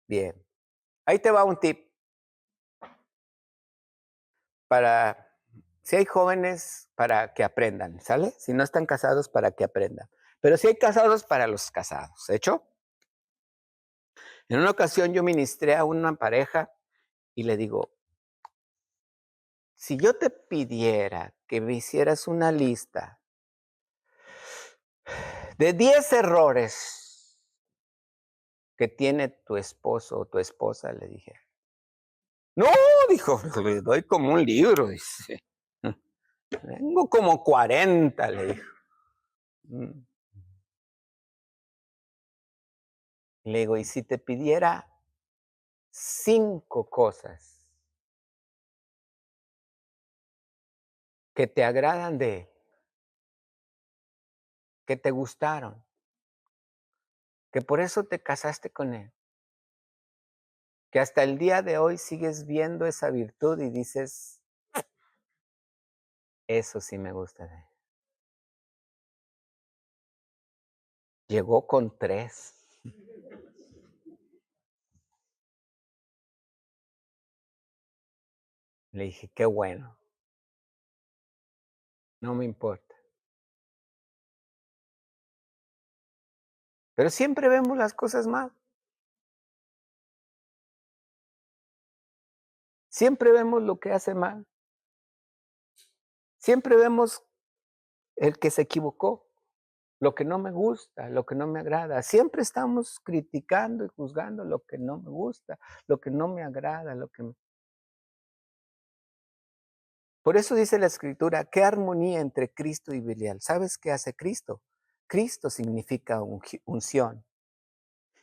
Bien, ahí te va un tip para, si hay jóvenes, para que aprendan, ¿sale? Si no están casados, para que aprendan. Pero si hay casados, para los casados, ¿hecho? En una ocasión yo ministré a una pareja y le digo, si yo te pidiera que me hicieras una lista de 10 errores que tiene tu esposo o tu esposa, le dije. No, dijo, le doy como un libro, dice. Tengo como 40, le dijo. Mm. Le digo, y si te pidiera 5 cosas que te agradan de él, que te gustaron, que por eso te casaste con él, que hasta el día de hoy sigues viendo esa virtud y dices, eso sí me gusta de él. Llegó con 3. Le dije, qué bueno, no me importa. Pero siempre vemos las cosas mal. Siempre vemos lo que hace mal. Siempre vemos el que se equivocó, lo que no me gusta, lo que no me agrada. Siempre estamos criticando y juzgando lo que no me gusta, lo que no me agrada, Por eso dice la Escritura, qué armonía entre Cristo y Belial. ¿Sabes qué hace Cristo? Cristo significa unción.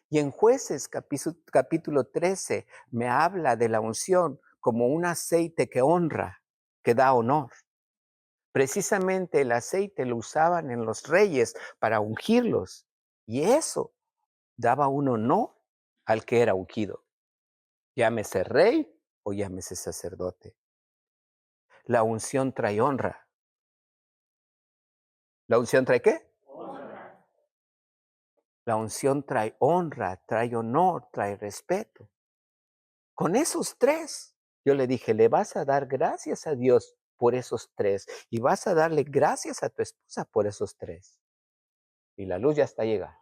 Y en Jueces capítulo 13 me habla de la unción como un aceite que honra, que da honor. Precisamente el aceite lo usaban en los reyes para ungirlos. Y eso daba un honor al que era ungido. Llámese rey o llámese sacerdote. La unción trae honra. ¿La unción trae qué? La unción trae honra, trae honor, trae respeto. Con esos tres, yo le dije, le vas a dar gracias a Dios por esos tres y vas a darle gracias a tu esposa por esos tres. Y la luz ya está llegando.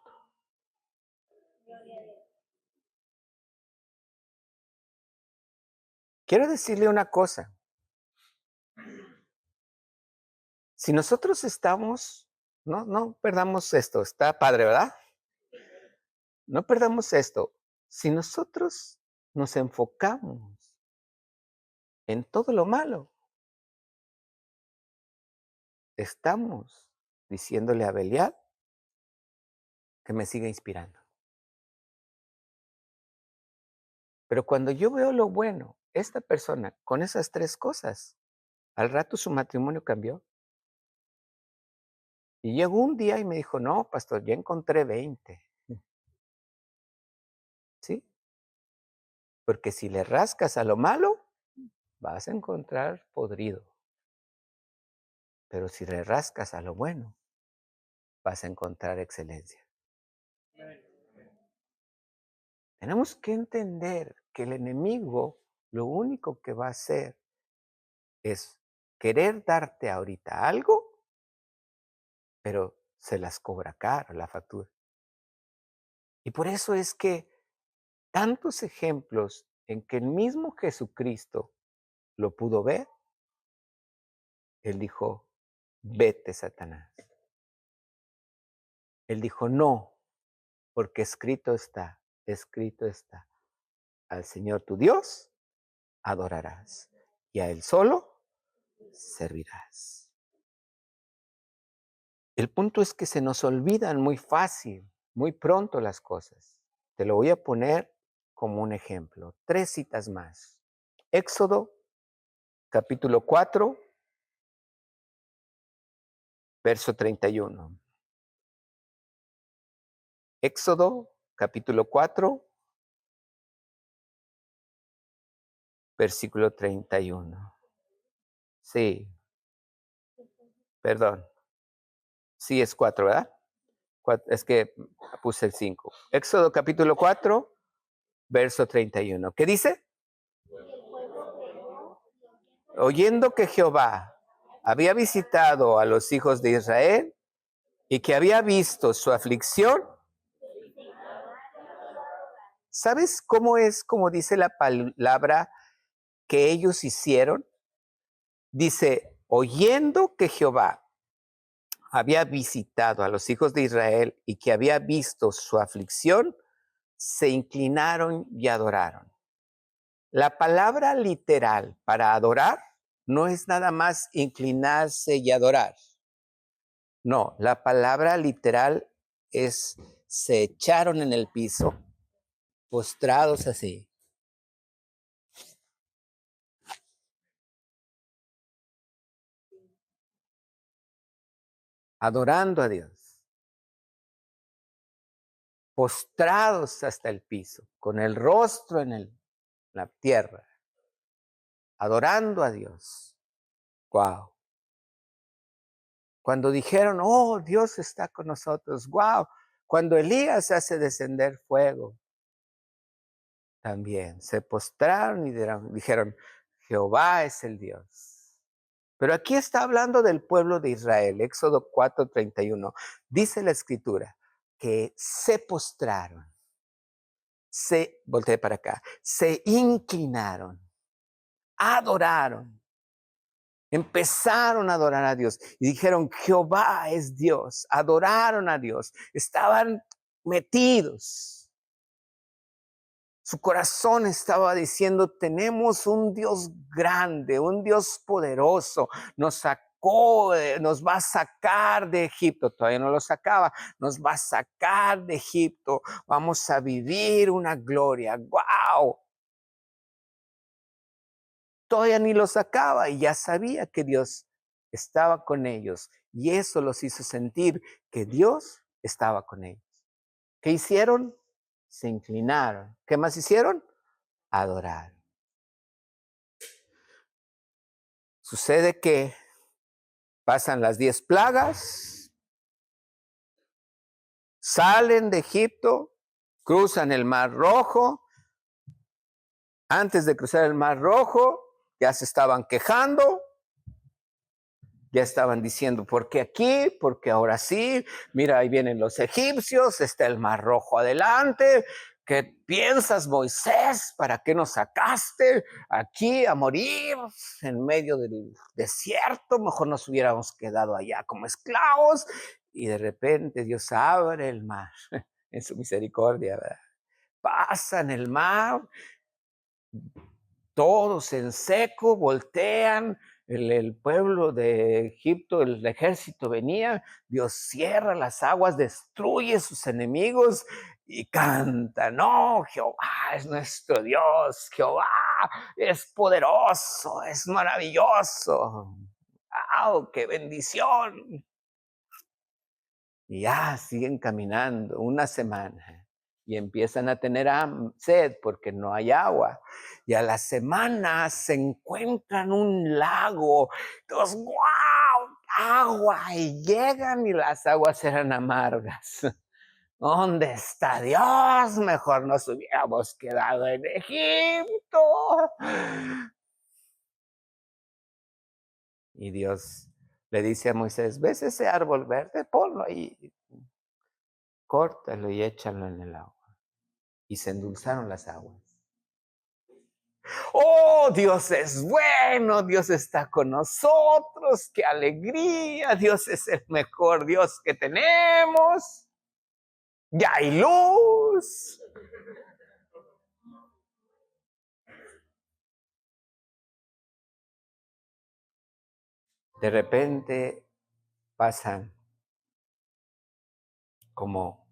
Quiero decirle una cosa. Si nosotros estamos, no perdamos esto, está padre, ¿verdad? No perdamos esto. Si nosotros nos enfocamos en todo lo malo, estamos diciéndole a Belial que me siga inspirando. Pero cuando yo veo lo bueno, esta persona con esas tres cosas, al rato su matrimonio cambió. Y llegó un día y me dijo, no, pastor, ya encontré 20. ¿Sí? Porque si le rascas a lo malo, vas a encontrar podrido. Pero si le rascas a lo bueno, vas a encontrar excelencia. Tenemos que entender que el enemigo lo único que va a hacer es querer darte ahorita algo, pero se las cobra caro la factura. Y por eso es que tantos ejemplos en que el mismo Jesucristo lo pudo ver, él dijo, vete, Satanás. Él dijo, no, porque escrito está, al Señor tu Dios adorarás y a Él solo servirás. El punto es que se nos olvidan muy fácil, muy pronto las cosas. Te lo voy a poner como un ejemplo. 3 citas más. Éxodo, capítulo 4, verso 31. Éxodo, capítulo 4, versículo 31. Sí, perdón. Sí, es 4, ¿verdad? Es que puse el 5. Éxodo, capítulo 4, verso 31. ¿Qué dice? Oyendo que Jehová había visitado a los hijos de Israel y que había visto su aflicción. ¿Sabes cómo es, como dice la palabra, que ellos hicieron? Dice, oyendo que Jehová había visitado a los hijos de Israel y que había visto su aflicción, se inclinaron y adoraron. La palabra literal para adorar no es nada más inclinarse y adorar. No, la palabra literal es se echaron en el piso, postrados así. Adorando a Dios. Postrados hasta el piso, con el rostro en la tierra. Adorando a Dios. Wow. Cuando dijeron, oh, Dios está con nosotros. Wow. Cuando Elías hace descender fuego, también se postraron y dijeron, Jehová es el Dios. Pero aquí está hablando del pueblo de Israel, Éxodo 4:31. Dice la escritura que se postraron, volteé para acá, se inclinaron, adoraron, empezaron a adorar a Dios y dijeron, Jehová es Dios, adoraron a Dios, estaban metidos. Su corazón estaba diciendo, tenemos un Dios grande, un Dios poderoso, nos sacó sacó, nos va a sacar de Egipto. Todavía no lo sacaba, nos va a sacar de Egipto. Vamos a vivir una gloria. ¡Wow! Todavía ni lo sacaba y ya sabía que Dios estaba con ellos. Y eso los hizo sentir que Dios estaba con ellos. ¿Qué hicieron? Se inclinaron. ¿Qué más hicieron? Adorar. Sucede que pasan las 10 plagas, salen de Egipto, cruzan el Mar Rojo. Antes de cruzar el Mar Rojo, ya se estaban quejando, ya estaban diciendo, ¿por qué aquí? Porque ahora sí, mira, ahí vienen los egipcios, está el Mar Rojo adelante. ¿Qué piensas, Moisés? ¿Para qué nos sacaste aquí a morir en medio del desierto? Mejor nos hubiéramos quedado allá como esclavos. Y de repente Dios abre el mar en su misericordia, ¿verdad? Pasan el mar, todos en seco, voltean, el pueblo de Egipto, el ejército venía, Dios cierra las aguas, destruye sus enemigos y canta, no, Jehová es nuestro Dios, Jehová es poderoso, es maravilloso. ¡Wow! ¡Qué bendición! Y ya siguen caminando una semana y empiezan a tener sed porque no hay agua. Y a la semana se encuentran un lago. Entonces, ¡wow! Agua. Y llegan y las aguas eran amargas. ¿Dónde está Dios? Mejor nos hubiéramos quedado en Egipto. Y Dios le dice a Moisés, ¿ves ese árbol verde? Ponlo ahí, córtalo y échalo en el agua. Y se endulzaron las aguas. Oh, Dios es bueno, Dios está con nosotros, qué alegría, Dios es el mejor Dios que tenemos. Ya hay luz. De repente pasan como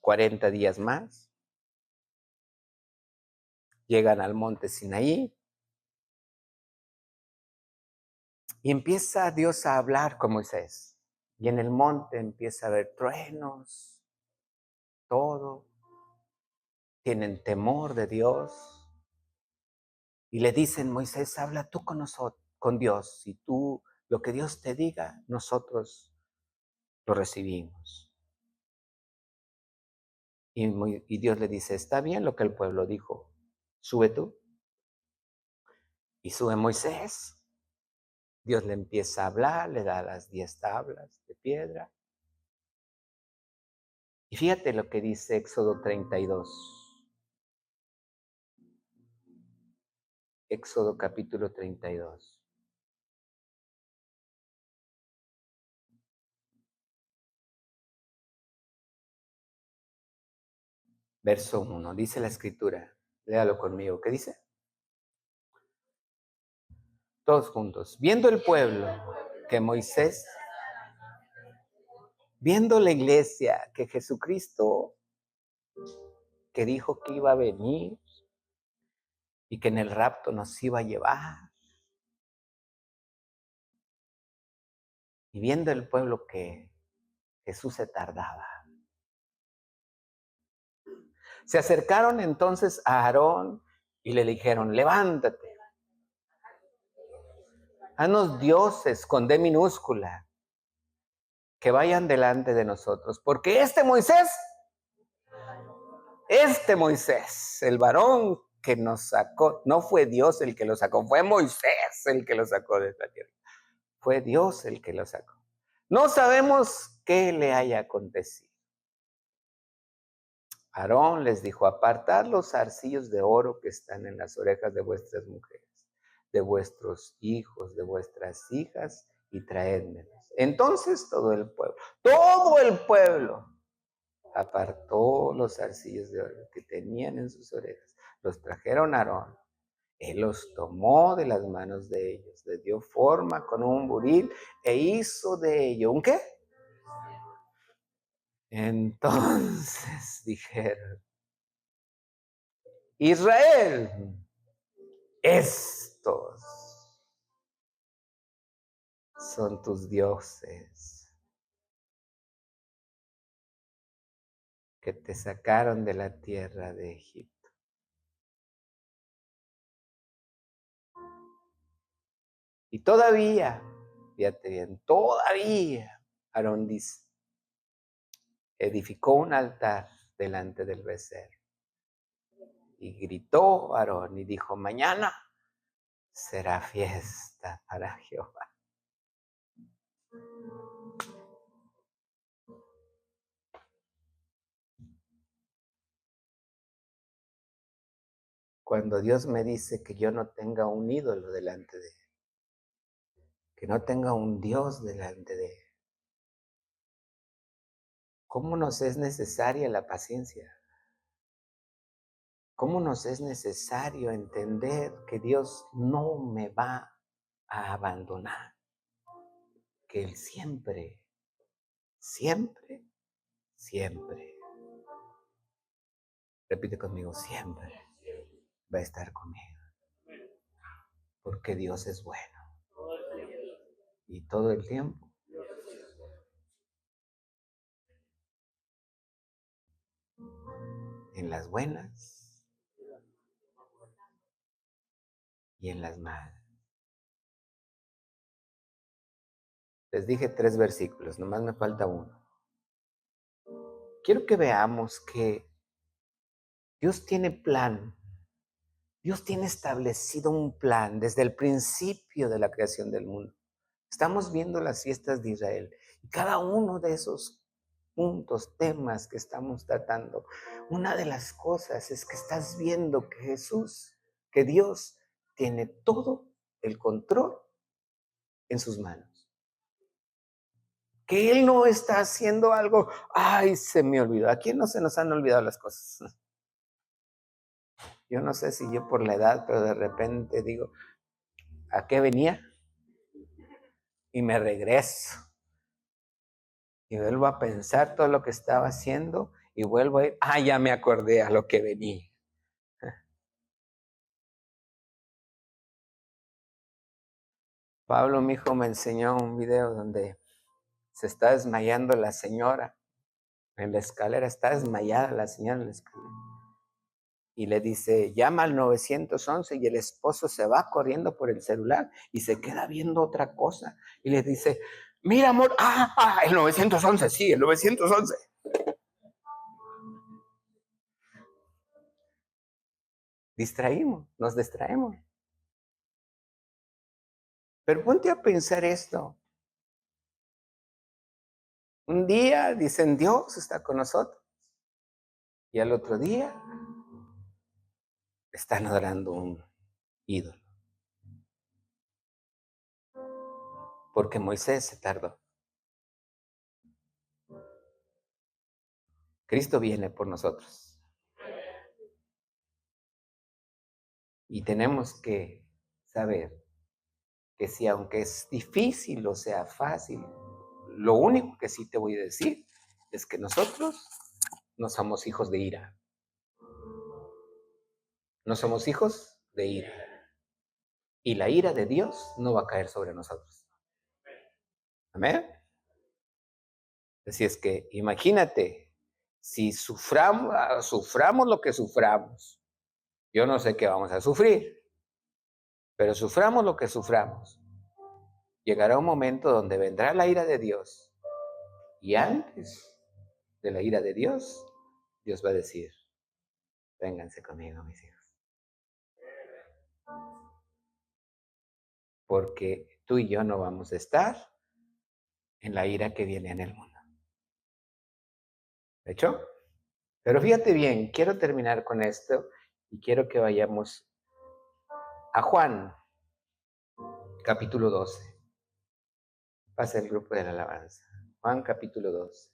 40 días más, llegan al monte Sinaí y empieza Dios a hablar con Moisés. Y en el monte empieza a haber truenos, todo, tienen temor de Dios. Y le dicen, Moisés, habla tú con nosotros, con Dios, y tú, lo que Dios te diga, nosotros lo recibimos. Y Dios le dice, está bien lo que el pueblo dijo, sube tú. Y sube Moisés. Dios le empieza a hablar, le da las 10 tablas de piedra. Y fíjate lo que dice Éxodo 32. Éxodo capítulo 32. Verso 1. Dice la escritura. Léalo conmigo. ¿Qué dice? Todos juntos. Viendo el pueblo que Moisés, viendo la iglesia, que Jesucristo, que dijo que iba a venir y que en el rapto nos iba a llevar. Y viendo el pueblo que Jesús se tardaba. Se acercaron entonces a Aarón y le dijeron, levántate, haznos dioses con D minúscula, que vayan delante de nosotros, porque este Moisés, el varón que nos sacó, no fue Dios el que lo sacó, fue Moisés el que lo sacó de esta tierra. Fue Dios el que lo sacó. No sabemos qué le haya acontecido. Aarón les dijo, apartad los zarcillos de oro que están en las orejas de vuestras mujeres, de vuestros hijos, de vuestras hijas, y traédmelos. Entonces todo el pueblo, apartó los zarcillos de oro que tenían en sus orejas. Los trajeron a Aarón Él los tomó de las manos de ellos, les dio forma con un buril e hizo de ello, ¿un qué? Entonces dijeron, Israel, estos son tus dioses que te sacaron de la tierra de Egipto. Y todavía, fíjate bien, todavía Aarón dice, edificó un altar delante del becerro. Y gritó Aarón y dijo, mañana será fiesta para Jehová. Cuando Dios me dice que yo no tenga un ídolo delante de Él, que no tenga un Dios delante de Él, ¿cómo nos es necesaria la paciencia? ¿Cómo nos es necesario entender que Dios no me va a abandonar? Que Él siempre, siempre, siempre, repite conmigo, siempre va a estar conmigo. Porque Dios es bueno. Y todo el tiempo. En las buenas y en las malas. Les dije 3 versículos, nomás me falta uno. Quiero que veamos que Dios tiene plan. Dios tiene establecido un plan desde el principio de la creación del mundo. Estamos viendo las fiestas de Israel y cada uno de esos puntos, temas que estamos tratando, una de las cosas es que estás viendo que Jesús, que Dios tiene todo el control en sus manos. Que Él no está haciendo algo, ay, se me olvidó. ¿A quién no se nos han olvidado las cosas? Yo no sé si yo por la edad, pero de repente digo, ¿a qué venía? Y me regreso. Y vuelvo a pensar todo lo que estaba haciendo y vuelvo a ir, ya me acordé a lo que venía. Pablo, mi hijo, me enseñó un video donde se está desmayando la señora en la escalera, está desmayada la señora en la escalera. Y le dice, llama al 911 y el esposo se va corriendo por el celular y se queda viendo otra cosa. Y le dice, mira amor, el 911, sí, el 911. Nos distraemos. Pero ponte a pensar esto. Un día dicen, Dios está con nosotros. Y al otro día están adorando un ídolo. Porque Moisés se tardó. Cristo viene por nosotros. Y tenemos que saber que si aunque es difícil o sea fácil, lo único que sí te voy a decir es que nosotros no somos hijos de ira. No somos hijos de ira. Y la ira de Dios no va a caer sobre nosotros. Amén. Así es que imagínate, si suframos lo que suframos, yo no sé qué vamos a sufrir, pero suframos lo que suframos, llegará un momento donde vendrá la ira de Dios y antes de la ira de Dios, Dios va a decir, vénganse conmigo, mis hijos, porque tú y yo no vamos a estar en la ira que viene en el mundo. ¿De hecho? Pero fíjate bien, quiero terminar con esto y quiero que vayamos a Juan, capítulo 12. Pasa el grupo de la alabanza. Juan, capítulo 12.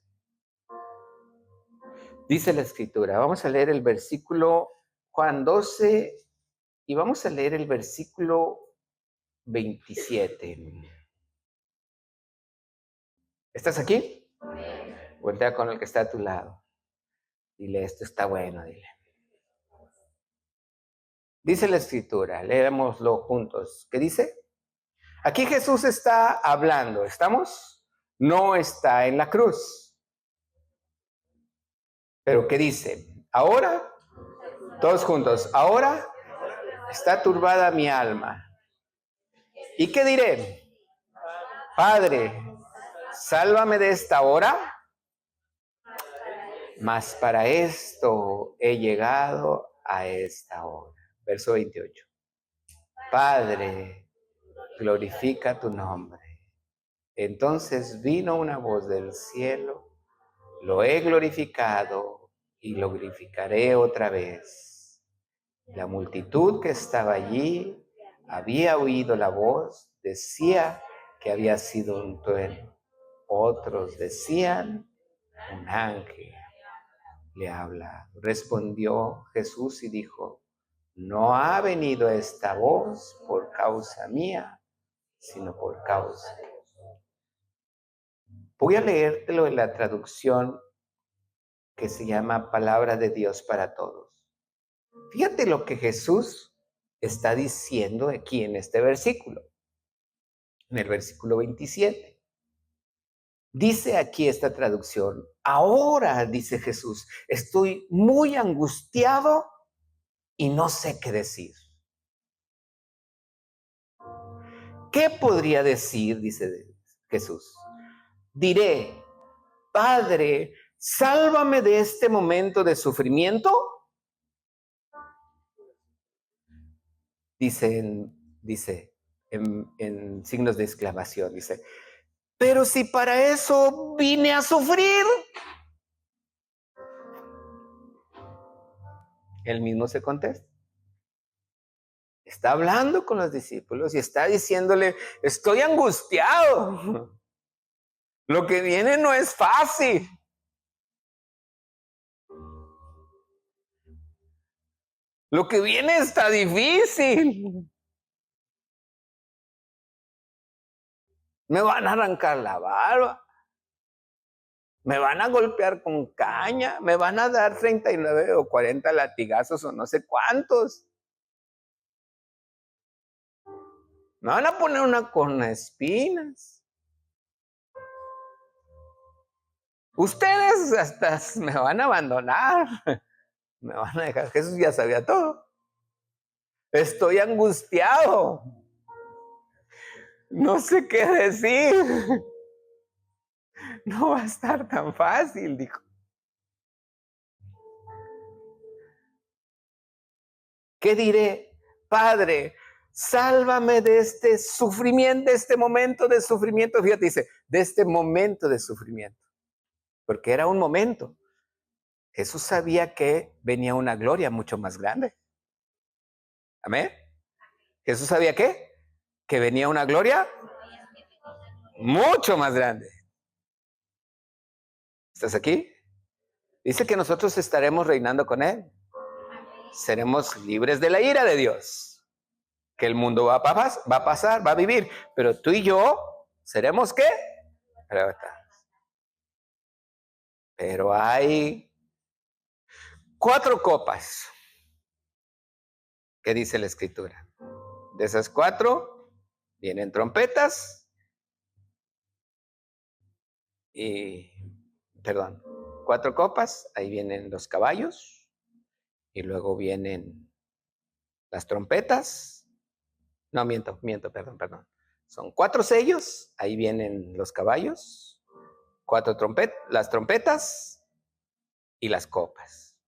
Dice la escritura, vamos a leer el versículo Juan 12, Y vamos a leer el versículo 27. ¿Estás aquí? Voltea con el que está a tu lado. Dile, esto está bueno, dile. Dice la escritura, leámoslo juntos. ¿Qué dice? Aquí Jesús está hablando, ¿estamos? No está en la cruz. Pero ¿qué dice? Ahora, todos juntos, ahora está turbada mi alma. ¿Y qué diré? Padre, sálvame de esta hora, mas para esto he llegado a esta hora. Verso 28. Padre, glorifica tu nombre. Entonces vino una voz del cielo, lo he glorificado y lo glorificaré otra vez. La multitud que estaba allí había oído la voz, decía que había sido un trueno. Otros decían, un ángel le habla. Respondió Jesús y dijo, no ha venido esta voz por causa mía, sino por causa. Voy a leértelo en la traducción que se llama Palabra de Dios para Todos. Fíjate lo que Jesús está diciendo aquí en este versículo, en el versículo 27. Dice aquí esta traducción, ahora, dice Jesús, estoy muy angustiado y no sé qué decir. ¿Qué podría decir? Dice Jesús. Diré, Padre, sálvame de este momento de sufrimiento. Dice en signos de exclamación, dice, pero si para eso vine a sufrir. Él mismo se contesta. Está hablando con los discípulos y está diciéndole, estoy angustiado. Lo que viene no es fácil. Lo que viene está difícil. Me van a arrancar la barba. Me van a golpear con caña. Me van a dar 39 o 40 latigazos o no sé cuántos. Me van a poner una corona de espinas. Ustedes hasta me van a abandonar. Me van a dejar. Jesús ya sabía todo. Estoy angustiado. No sé qué decir. No va a estar tan fácil, dijo. ¿Qué diré? Padre, sálvame de este sufrimiento, de este momento de sufrimiento. Fíjate, dice, de este momento de sufrimiento. Porque era un momento. Jesús sabía que venía una gloria mucho más grande. Amén. Jesús sabía que venía una gloria mucho más grande. ¿Estás aquí? Dice que nosotros estaremos reinando con Él. Seremos libres de la ira de Dios. Que el mundo va a pasar, va a vivir. Pero tú y yo, ¿seremos qué? Pero hay 4 copas. ¿Qué dice la Escritura? De esas 4 vienen trompetas y, perdón, 4 copas, ahí vienen los caballos y luego vienen las trompetas. No, miento, perdón. Son 4 sellos, ahí vienen los caballos, 4 las trompetas y las copas.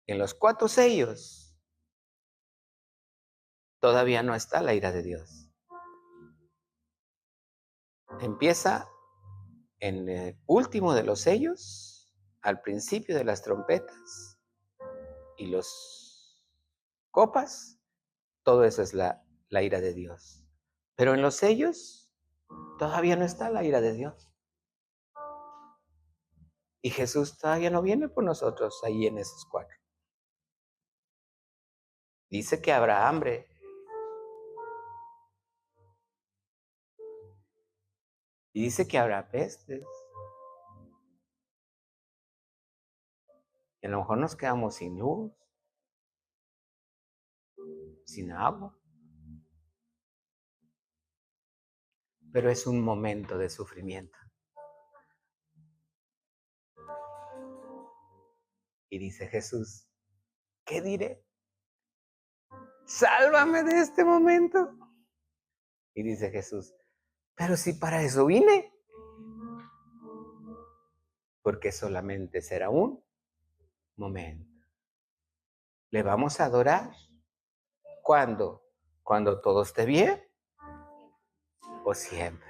En los 4 sellos todavía no está la ira de Dios. Empieza en el último de los sellos, al principio de las trompetas y los copas, todo eso es la ira de Dios. Pero en los sellos todavía no está la ira de Dios. Y Jesús todavía no viene por nosotros ahí en esos 4. Dice que habrá hambre. Y dice que habrá pestes. Y a lo mejor nos quedamos sin luz, sin agua. Pero es un momento de sufrimiento. Y dice Jesús, ¿qué diré? Sálvame de este momento. Y dice Jesús, pero si para eso vine, porque solamente será un momento. ¿Le vamos a adorar? ¿Cuándo? ¿Cuando todo esté bien? ¿O siempre?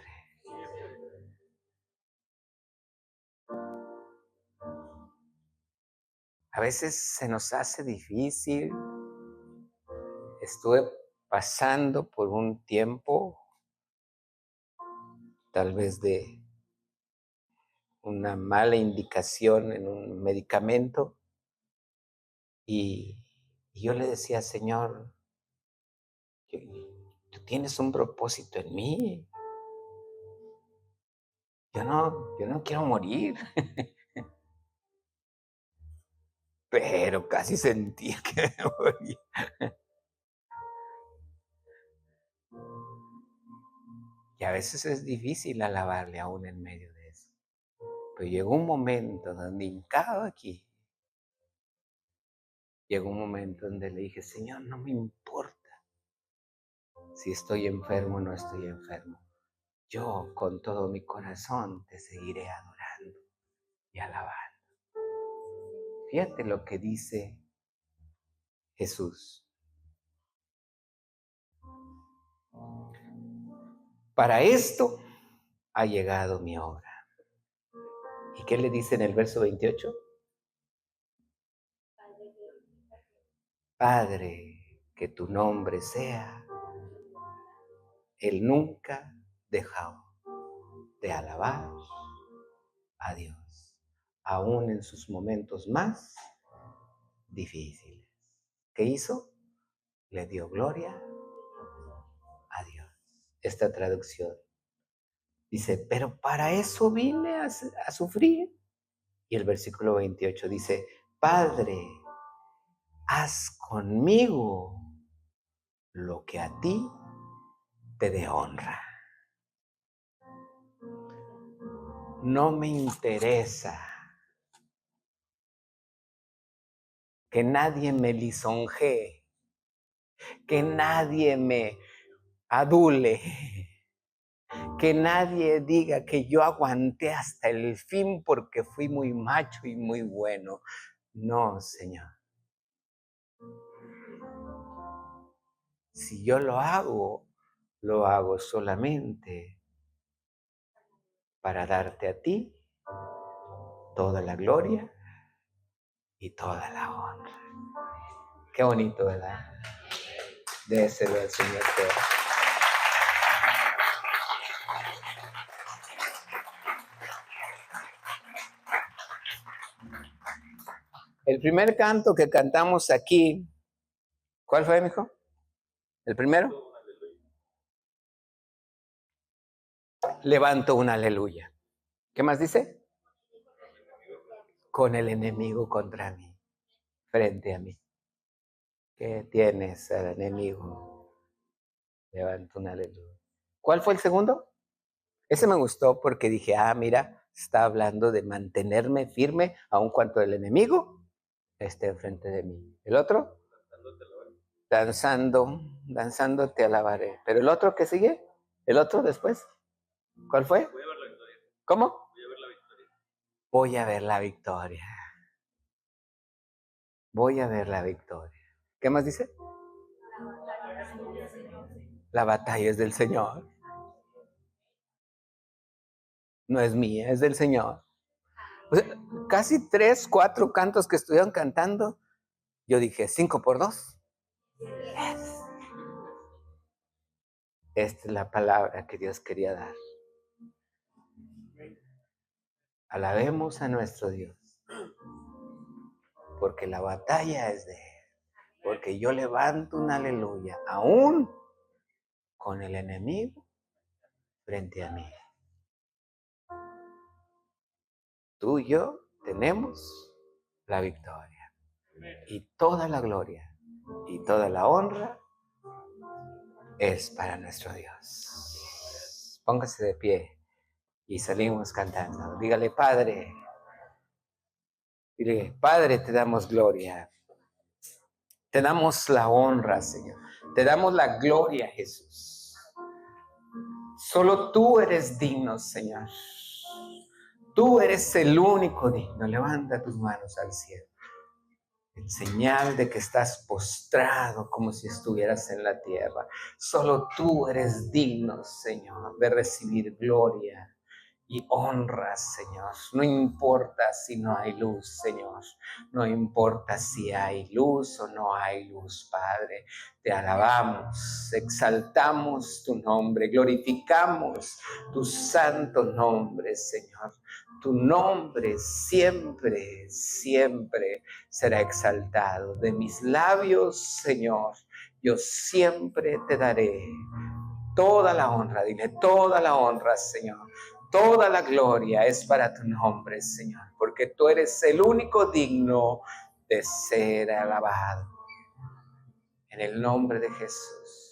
A veces se nos hace difícil. Estuve pasando por un tiempo, tal vez de una mala indicación en un medicamento, y yo le decía, Señor, tú tienes un propósito en mí. Yo no quiero morir, pero casi sentía que me moría. Y a veces es difícil alabarle aún en medio de eso. Pero llegó un momento donde hincado aquí, llegó un momento donde le dije, Señor, no me importa si estoy enfermo o no estoy enfermo. Yo con todo mi corazón te seguiré adorando y alabando. Fíjate lo que dice Jesús. Para esto ha llegado mi hora. ¿Y qué le dice en el verso 28? Padre, que tu nombre sea. Él nunca dejó de alabar a Dios, aún en sus momentos más difíciles. ¿Qué hizo? Le dio gloria a Dios. Esta traducción dice, pero para eso vine a sufrir. Y el versículo 28 dice, Padre, haz conmigo lo que a ti te dé honra. No me interesa que nadie me lisonjee, que nadie me adule, que nadie diga que yo aguanté hasta el fin porque fui muy macho y muy bueno. No, Señor. Si yo lo hago solamente para darte a ti toda la gloria y toda la honra. Qué bonito, ¿verdad? Déselo al Señor todo. El primer canto que cantamos aquí, ¿cuál fue, mijo? ¿El primero? Levanto un aleluya. ¿Qué más dice? Con el enemigo contra mí, frente a mí. ¿Qué tienes al enemigo? Levanto un aleluya. ¿Cuál fue el segundo? Ese me gustó porque dije, mira, está hablando de mantenerme firme aun cuanto el enemigo esté enfrente de mí. ¿El otro? Danzando te alabaré. ¿Pero el otro que sigue? ¿El otro después? ¿Cuál fue? ¿Cómo? Voy a ver la victoria. Voy a ver la victoria. ¿Qué más dice? La batalla es del Señor. No es mía, es del Señor. O sea, casi 3, 4 cantos que estuvieron cantando. Yo dije, 5 por 2. Esta es la palabra que Dios quería dar. Alabemos a nuestro Dios, porque la batalla es de Él. porque yo levanto un aleluya, aún con el enemigo frente a mí. Tú y yo tenemos la victoria y toda la gloria y toda la honra es para nuestro Dios. Póngase de pie y salimos cantando. Dígale, Padre, dile, Padre, te damos gloria. Te damos la honra, Señor. Te damos la gloria, Jesús. Solo tú eres digno, Señor. Tú eres el único digno. Levanta tus manos al cielo. En señal de que estás postrado como si estuvieras en la tierra. Solo tú eres digno, Señor, de recibir gloria y honra, Señor. No importa si no hay luz, Señor. No importa si hay luz o no hay luz, Padre. Te alabamos, exaltamos tu nombre, glorificamos tu santo nombre, Señor. Tu nombre siempre, siempre será exaltado. De mis labios, Señor, yo siempre te daré toda la honra. Dile, toda la honra, Señor. Toda la gloria es para tu nombre, Señor, porque tú eres el único digno de ser alabado. En el nombre de Jesús.